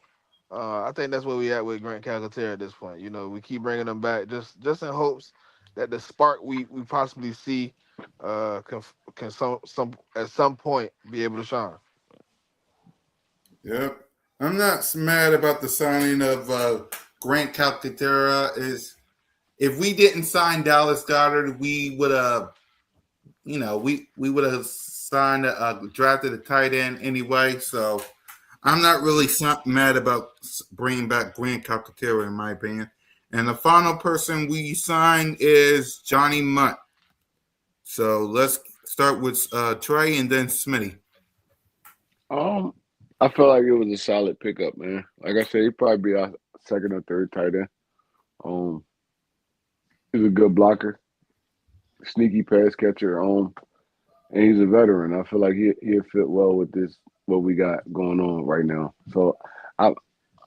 I think that's where we at with Grant Calcaterra at this point. We keep bringing him back just in hopes that the spark we possibly see can some at some point be able to shine. Yep. I'm not mad about the signing of Grant Calcaterra. Is if we didn't sign Dallas Goddard, we would have, we would have signed drafted a tight end anyway. So I'm not really mad about bringing back Grant Calcaterra, in my opinion. And the final person we signed is Johnny Munt. So let's start with Trey and then Smitty. Um, I felt like it was a solid pickup, man. Like I said, he'd probably be our second or third tight end. Um, he's a good blocker, sneaky pass catcher. And he's a veteran. I feel like he'll fit well with this what we got going on right now. So I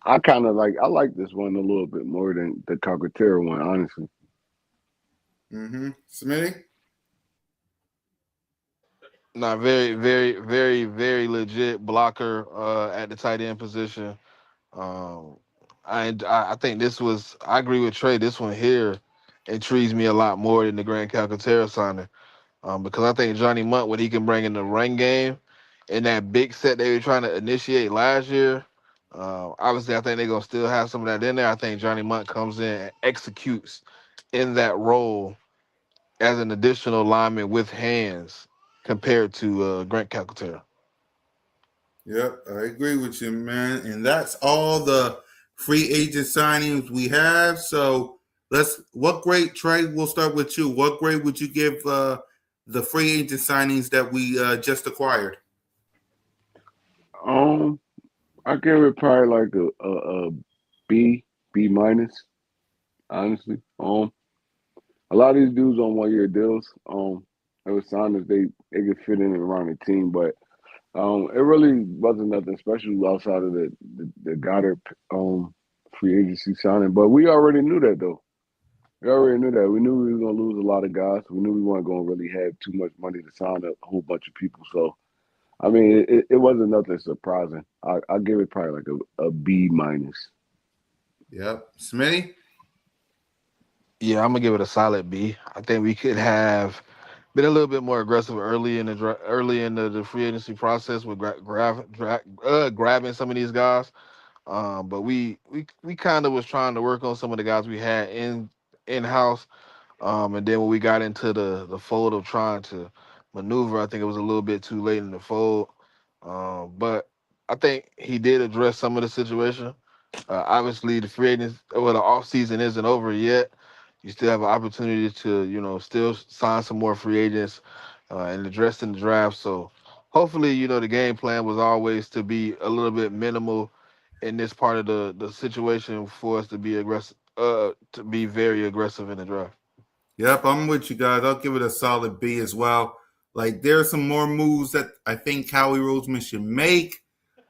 I kind of I like this one a little bit more than the Calcaterra one, honestly. Mm-hmm. Smitty? Not very legit blocker at the tight end position. Um, I think this was. I agree with Trey. This one here intrigues me a lot more than the Grand Calcaterra signing. Because I think Johnny Munt, what he can bring in the run game, in that big set they were trying to initiate last year. Obviously, I think they're gonna still have some of that in there. I think Johnny Munt comes in and executes in that role as an additional lineman with hands compared to Grant Calcaterra. Yep, I agree with you, man. And that's all the free agent signings we have. So what grade, Trey, we'll start with you. What grade would you give the free agent signings that we just acquired? Um, I give it probably like a B minus, honestly. A lot of these dudes on 1 year deals. It was signed as they could fit in and around the team, but it really wasn't nothing special outside of the Goddard free agency signing. But we already knew that though. We already knew that. We knew we were gonna lose a lot of guys. We knew we weren't gonna really have too much money to sign a whole bunch of people. So I mean, it wasn't nothing surprising. I give it probably like a B minus. Yep. Smitty? Yeah, I'm gonna give it a solid B. I think we could have been a little bit more aggressive early in the free agency process with grabbing some of these guys. But we kind of was trying to work on some of the guys we had in house. And then when we got into the fold of trying to maneuver, I think it was a little bit too late in the fold. But I think he did address some of the situation. Obviously, the off season isn't over yet. You still have an opportunity to, still sign some more free agents and address in the draft. So hopefully, the game plan was always to be a little bit minimal in this part of the situation for us to be aggressive, to be very aggressive in the draft. Yep, I'm with you guys. I'll give it a solid B as well. Like, there are some more moves that I think Howie Roseman should make.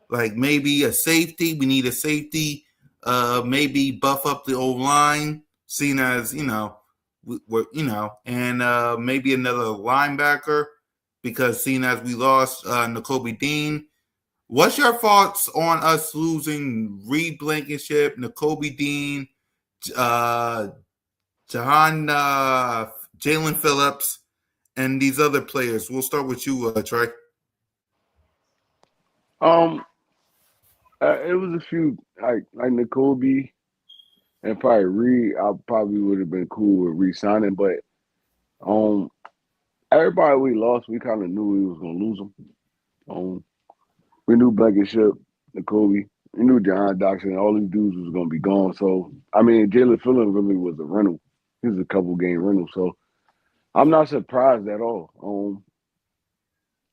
Like maybe a safety. We need a safety. Maybe buff up the old line, seen as and maybe another linebacker because seen as we lost N'Kobe Dean. What's your thoughts on us losing Reed Blankenship, N'Kobe Dean, uh, Jahan, Jalen Phillips, and these other players? We'll start with you, Trey. Um, it was a few like N'Kobe and probably Reed. I probably would have been cool with re-signing, but um, everybody we lost, we kind of knew we was gonna lose them. Um, we knew Blankenship, N'Kobe. We knew John Doxson, all these dudes was gonna be gone. So I mean, Jalen Phillips really was a rental. He was a couple game rental. So I'm not surprised at all.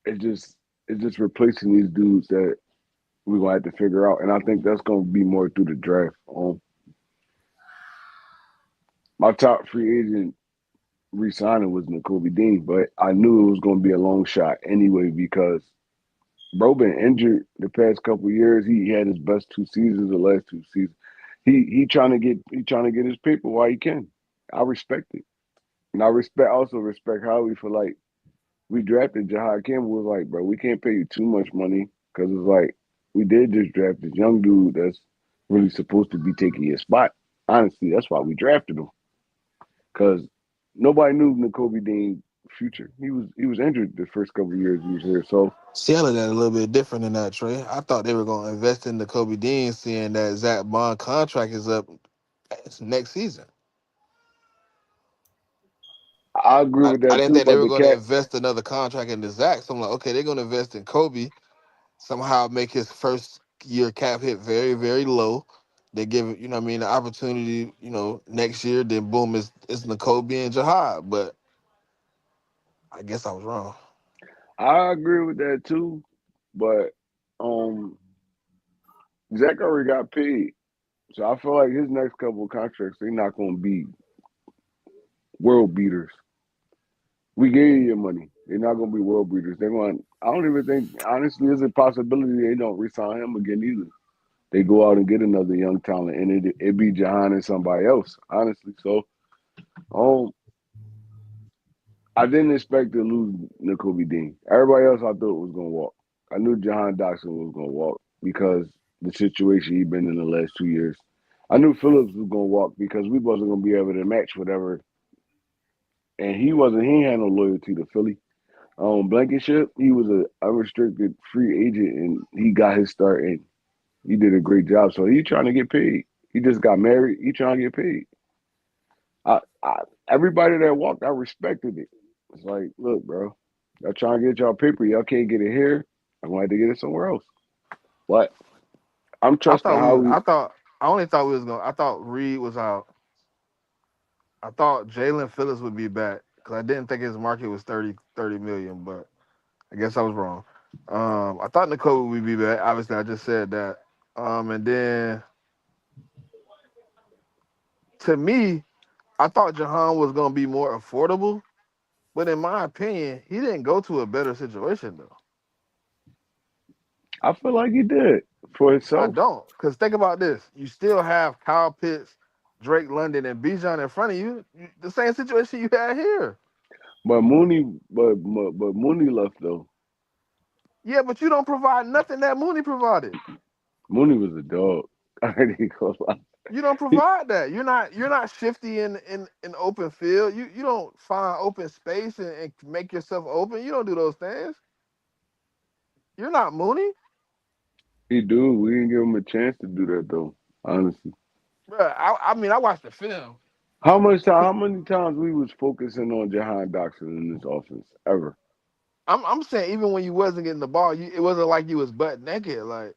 It's just it's just replacing these dudes that we're gonna have to figure out, and I think that's gonna be more through the draft. My top free agent re-signing was N'Kobe Dean, but I knew it was gonna be a long shot anyway because bro been injured the past couple years. He had his best 2 seasons, the last 2 seasons. He trying to get his paper while he can. I respect it, and I respect Howie for like we drafted Jahad Campbell. Was like, bro, we can't pay you too much money because it's like we did just draft this young dude that's really supposed to be taking your spot. Honestly, that's why we drafted him because nobody knew N'Kobe Dean's future. He was injured the first couple of years he was here, so Seattle got a little bit different than that, Trey. I thought they were going to invest in the Kobe Dean, seeing that Zach Bond contract is up next season. I agree I, with I that didn't too. think they But were the going to cat, invest another contract into Zach. So I'm like, okay, they're going to invest in Kobe, somehow make his first year cap hit very, very low. They give it, what I mean, the opportunity, next year, then boom, it's N'Kobe and Jahad. But I guess I was wrong. I agree with that too. But um, Zach already got paid, so I feel like his next couple of contracts they're not going to be world beaters. We gave you your money. They're not going to be world beaters. They're going. I don't even think honestly, there's a possibility they don't resign him again either. They go out and get another young talent, and it be Jahan and somebody else. Honestly, so um, I didn't expect to lose N'Kobe Dean. Everybody else I thought was gonna walk. I knew Jahan Dotson was gonna walk because the situation he been in the last 2 years. I knew Phillips was gonna walk because we wasn't gonna be able to match whatever, and he wasn't. He ain't had no loyalty to Philly. Blankenship, he was a unrestricted free agent, and he got his start, and he did a great job. So he trying to get paid. He just got married. He trying to get paid. I everybody that walked, I respected it. It's like, look, bro, y'all trying to get y'all paper, y'all can't get it here. I'm going to have to get it somewhere else. But I'm I trusting thought how we, we. I thought, I only thought we was going. I thought Reed was out. I thought Jalen Phillips would be back because I didn't think his market was 30 million, but I guess I was wrong. I thought Nicole would be back. Obviously, I just said that. And then to me, I thought Jahan was gonna be more affordable, but in my opinion, he didn't go to a better situation though. I feel like he did for I himself. don't, because think about this: you still have Kyle Pitts, Drake London, and Bijan in front of you. The same situation you had here. But Mooney, but Mooney left though. Yeah, but you don't provide nothing that Mooney provided. Mooney was a dog. I ain't gonna lie. You don't provide that. You're not shifty in open field. You don't find open space and make yourself open. You don't do those things. You're not Mooney, He do. We didn't give him a chance to do that though. Honestly, bro. I mean, I watched the film. how much time? He, How many times we was focusing on Jahan Dotson in this offense ever? I'm saying even when you wasn't getting the ball, it wasn't like you was butt naked. Like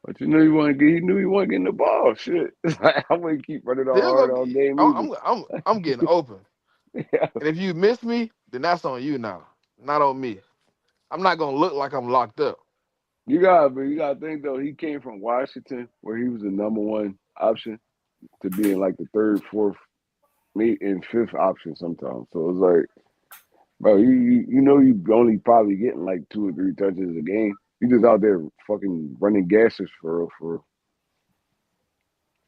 But you knew he wasn't get. He knew he wasn't getting the ball. Shit, it's like, I wouldn't keep running all still hard go. all game I'm either. I'm I'm getting open. And if you miss me, then that's on you now, not on me. I'm not gonna look like I'm locked up. But you gotta think though. He came from Washington, where he was the number one option, to being like the third, fourth, maybe and fifth option sometimes. So it's like, bro, you only probably getting like 2 or 3 touches a game. You just out there fucking running gases for real, for real.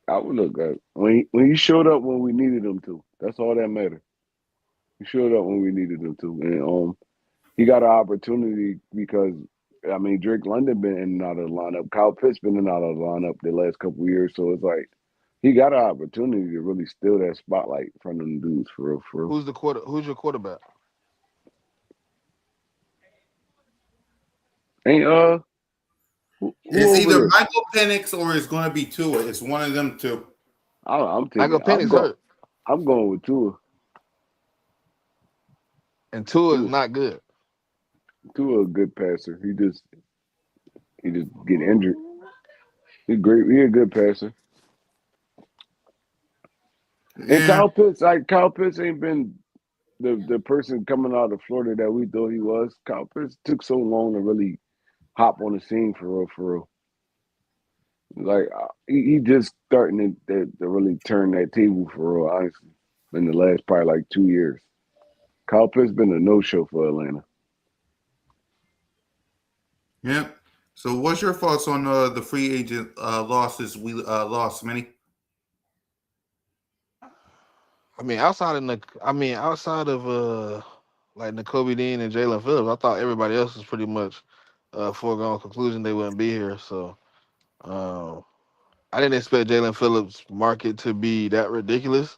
I would look at when he showed up when we needed him to. That's all that mattered. He showed up when we needed him to, and he got an opportunity because I mean Drake London been in and out of the lineup. Kyle Pitts been in and out of the lineup the last couple of years, so it's like he got an opportunity to really steal that spotlight from them dudes for real, for real. Who's your quarterback? Ain't who It's over either there? Michael Penix or it's going to be Tua. It's one of them two. I'm Michael taking. Penix hurt, I'm going with Tua. and Tua is Tua. not good. Tua a good passer. He just get injured. He's great. He a good passer. And Yeah. Kyle Pitts ain't been. the person coming out of Florida that we thought he was, Kyle Pitts took so long to really hop on the scene for real, for real. Like he just starting to really turn that table for real, honestly. In the last probably like 2 years, Kyle Pitts been a no show for Atlanta. Yeah. So, what's your thoughts on the free agent losses we lost, Many? outside of like N'Kobe Dean and Jalen Phillips, I thought everybody else was pretty much foregone conclusion they wouldn't be here. So um, I didn't expect Jalen Phillips' market to be that ridiculous.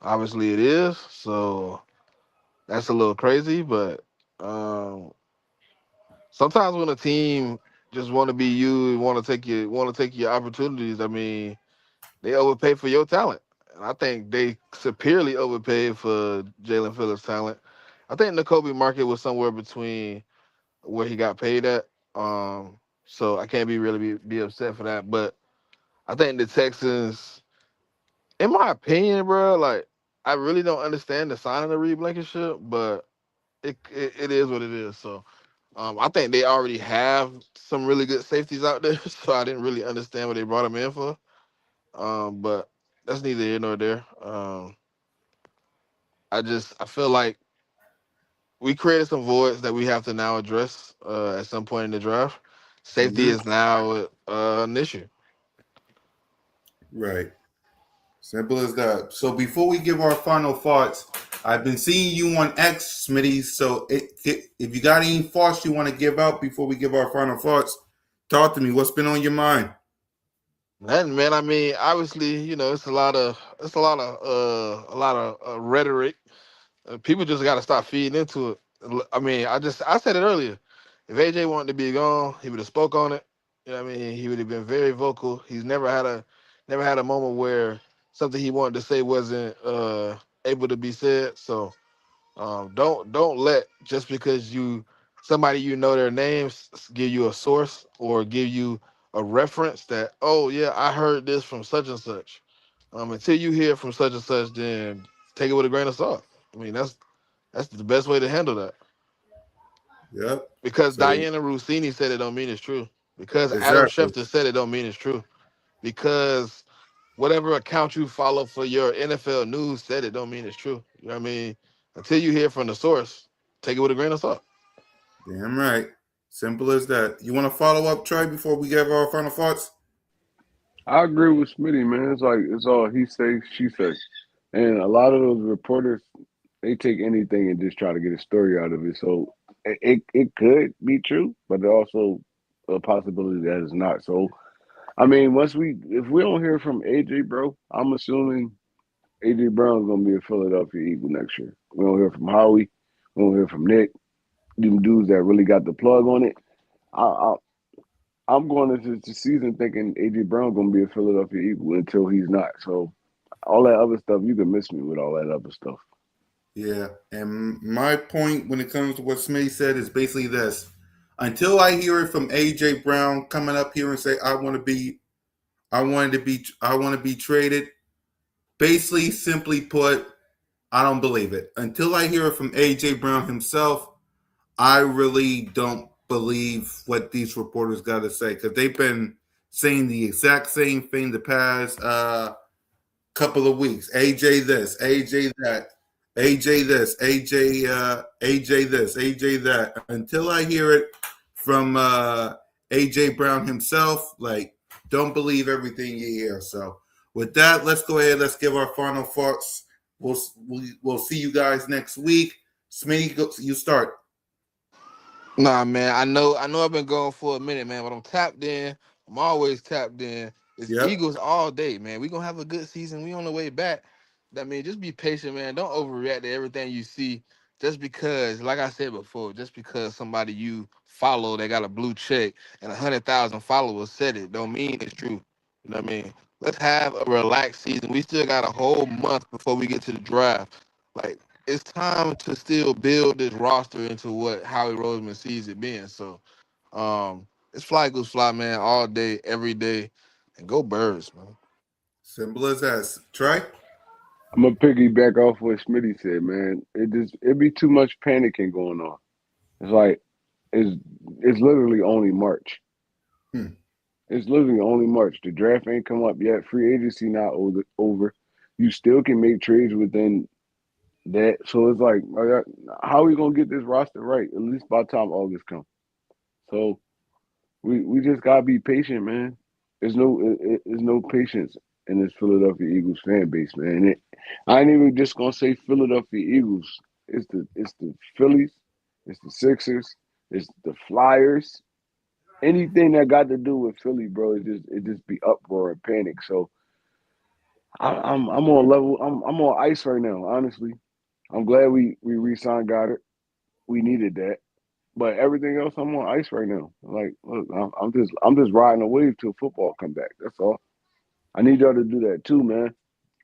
Obviously, it is. So that's a little crazy, but um, sometimes when a team just want to be you, want to take your opportunities. I mean, they overpay for your talent, and I think they severely overpaid for Jalen Phillips' talent. I think the Kobe market was somewhere between where he got paid at. So I can't be upset for that. But I think the Texans, in my opinion, bro, like I really don't understand the signing of Reed Blankenship, but it is what it is. So I think they already have some really good safeties out there. So I didn't really understand what they brought him in for. But that's neither here nor there. I feel like we created some voids that we have to now address at some point in the draft. Safety Mm-hmm. is now an issue. Right. Simple as that. So before we give our final thoughts, I've been seeing you on X, Smitty. So if you got any thoughts you want to give out before we give our final thoughts, talk to me. What's been on your mind? Nothing, man. I mean, obviously, it's a lot of rhetoric. People just got to stop feeding into it. I mean, I said it earlier. If AJ wanted to be gone, he would have spoke on it. You know what I mean? He would have been very vocal. He's never had a moment where something he wanted to say wasn't able to be said. So don't let just because somebody you know their names give you a source or give you a reference that, oh yeah, I heard this from such and such. Until you hear from such and such, then take it with a grain of salt. I mean that's the best way to handle that. Yep. Because So Diana Rossini said it don't mean it's true. Because Adam exactly. Schefter said it don't mean it's true. Because whatever account you follow for your NFL news said it don't mean it's true. You know what I mean? Until you hear from the source, take it with a grain of salt. Damn right. Simple as that. You want to follow up, Trey, before we give our final thoughts? I agree with Smitty, man. It's like it's all he say, she say, and a lot of those reporters they take anything and just try to get a story out of it. So it could be true, but there's also a possibility that it's not. So I mean, once we if we don't hear from AJ, bro, I'm assuming AJ Brown's gonna be a Philadelphia Eagle next year. We don't hear from Howie. We don't hear from Nick. Them dudes that really got the plug on it. I, I'm going into the season thinking AJ Brown gonna be a Philadelphia Eagle until he's not. So all that other stuff, you can miss me with all that other stuff. Yeah. And my point when it comes to what Smitty said is basically this. Until I hear it from AJ Brown coming up here and say I want to be traded. Basically, simply put, I don't believe it. Until I hear it from AJ Brown himself, I really don't believe what these reporters got to say because they've been saying the exact same thing the past couple of weeks. AJ this, AJ that, AJ this, AJ this, AJ that. Until I hear it from AJ Brown himself, like don't believe everything you hear. So with that, let's go ahead. Let's give our final thoughts. We'll see you guys next week. Smitty, you start. Nah, man. I know I've been going for a minute, man, but I'm tapped in. I'm always tapped in. It's Yep. Eagles all day, man. We gonna have a good season. We on the way back. I mean, just be patient, man. Don't overreact to everything you see. Just because, like I said before, just because somebody you follow they got a blue check and 100,000 followers said it, don't mean it's true. You know what I mean? Let's have a relaxed season. We still got a whole month before we get to the draft. Like it's time to still build this roster into what Howie Roseman sees it being. So it's fly goose fly, man, all day, every day. And go birds, man. Simple as that. Trey? I'm gonna piggyback off what Smitty said, man. It be too much panicking going on. It's like it's it's literally only March. Hmm. It's literally only March. The draft ain't come up yet. Free agency not over. You still can make trades within that. So it's like, how are we gonna get this roster right? At least by the time August comes. So we just gotta be patient, man. There's no patience in this Philadelphia Eagles fan base, man. I ain't even just gonna say Philadelphia Eagles. It's the Phillies, it's the Sixers, it's the Flyers. Anything that got to do with Philly, bro, it just be uproar and panic. So I'm on level. I'm on ice right now. Honestly, I'm glad we re-signed Goddard. We needed that. But everything else, I'm on ice right now. Like, look, I'm just riding a wave till football come back. That's all. I need y'all to do that too, man.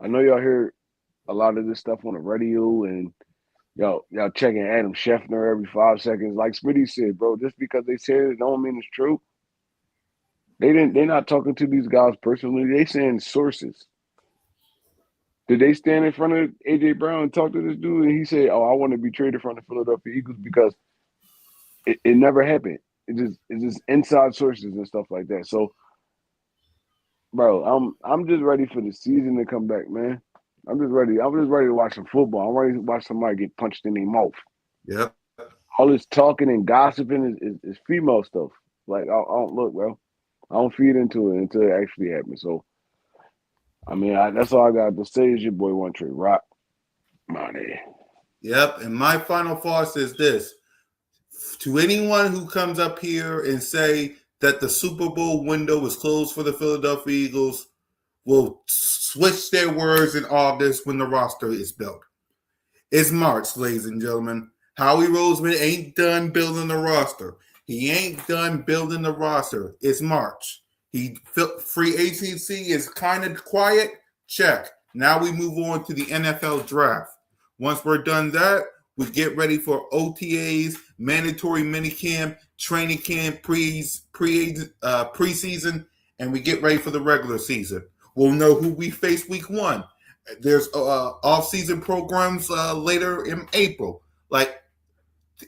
I know y'all hear a lot of this stuff on the radio, and y'all checking Adam Scheffner every 5 seconds. Like Smitty said, bro, just because they said it don't mean it's true. They're not talking to these guys personally. They saying sources. Did they stand in front of AJ Brown and talk to this dude, and he said, "Oh, I want to be traded from the Philadelphia Eagles because it never happened. It's just inside sources and stuff like that." So, bro, I'm just ready for the season to come back, man. I'm just ready. I'm just ready to watch some football. I'm ready to watch somebody get punched in their mouth. Yep. All this talking and gossiping is female stuff. Like, I don't look, bro. I don't feed into it until it actually happens. So, I mean, that's all I got to say. Is your boy One Tree Rock money. Yep. And my final thoughts is this: to anyone who comes up here and say that the Super Bowl window is closed for the Philadelphia Eagles will switch their words in August when the roster is built. It's March, ladies and gentlemen. Howie Roseman ain't done building the roster. He ain't done building the roster. It's March. Free agency is kind of quiet. Check. Now we move on to the NFL draft. Once we're done that, we get ready for OTAs, mandatory minicamp, training camp, preseason, and we get ready for the regular season. We'll know who we face week one. There's off-season programs later in April. Like,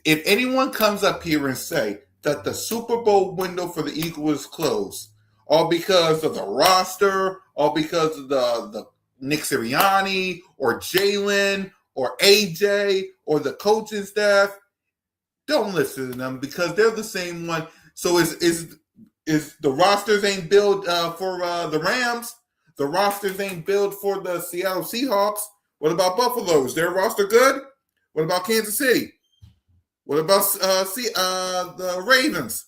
if anyone comes up here and say that the Super Bowl window for the Eagles is closed, all because of the roster, all because of the Nick Sirianni or Jalen or AJ or the coaching staff, don't listen to them because they're the same one. So is the rosters ain't built for the Rams? The rosters ain't built for the Seattle Seahawks. What about Buffalo? Is their roster good? What about Kansas City? What about the Ravens?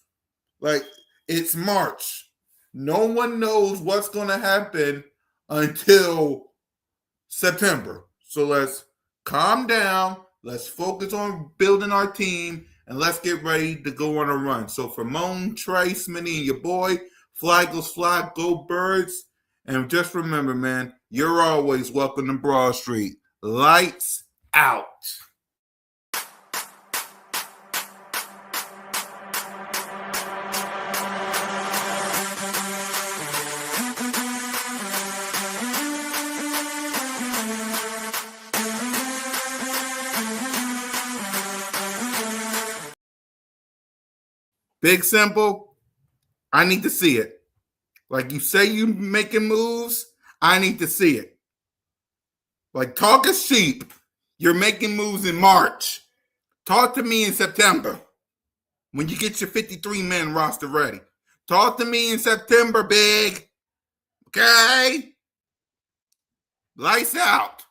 Like, it's March. No one knows what's going to happen until September. So let's calm down. Let's focus on building our team and let's get ready to go on a run. So for Moan, Trace, Minnie, and your boy, fly goes fly, go birds. And just remember, man, you're always welcome to Broad Street. Lights out. Big Simple, I need to see it. Like you say you making moves, I need to see it. Like talk is cheap. You're making moves in March. Talk to me in September when you get your 53-man roster ready. Talk to me in September, big. Okay? Lights out.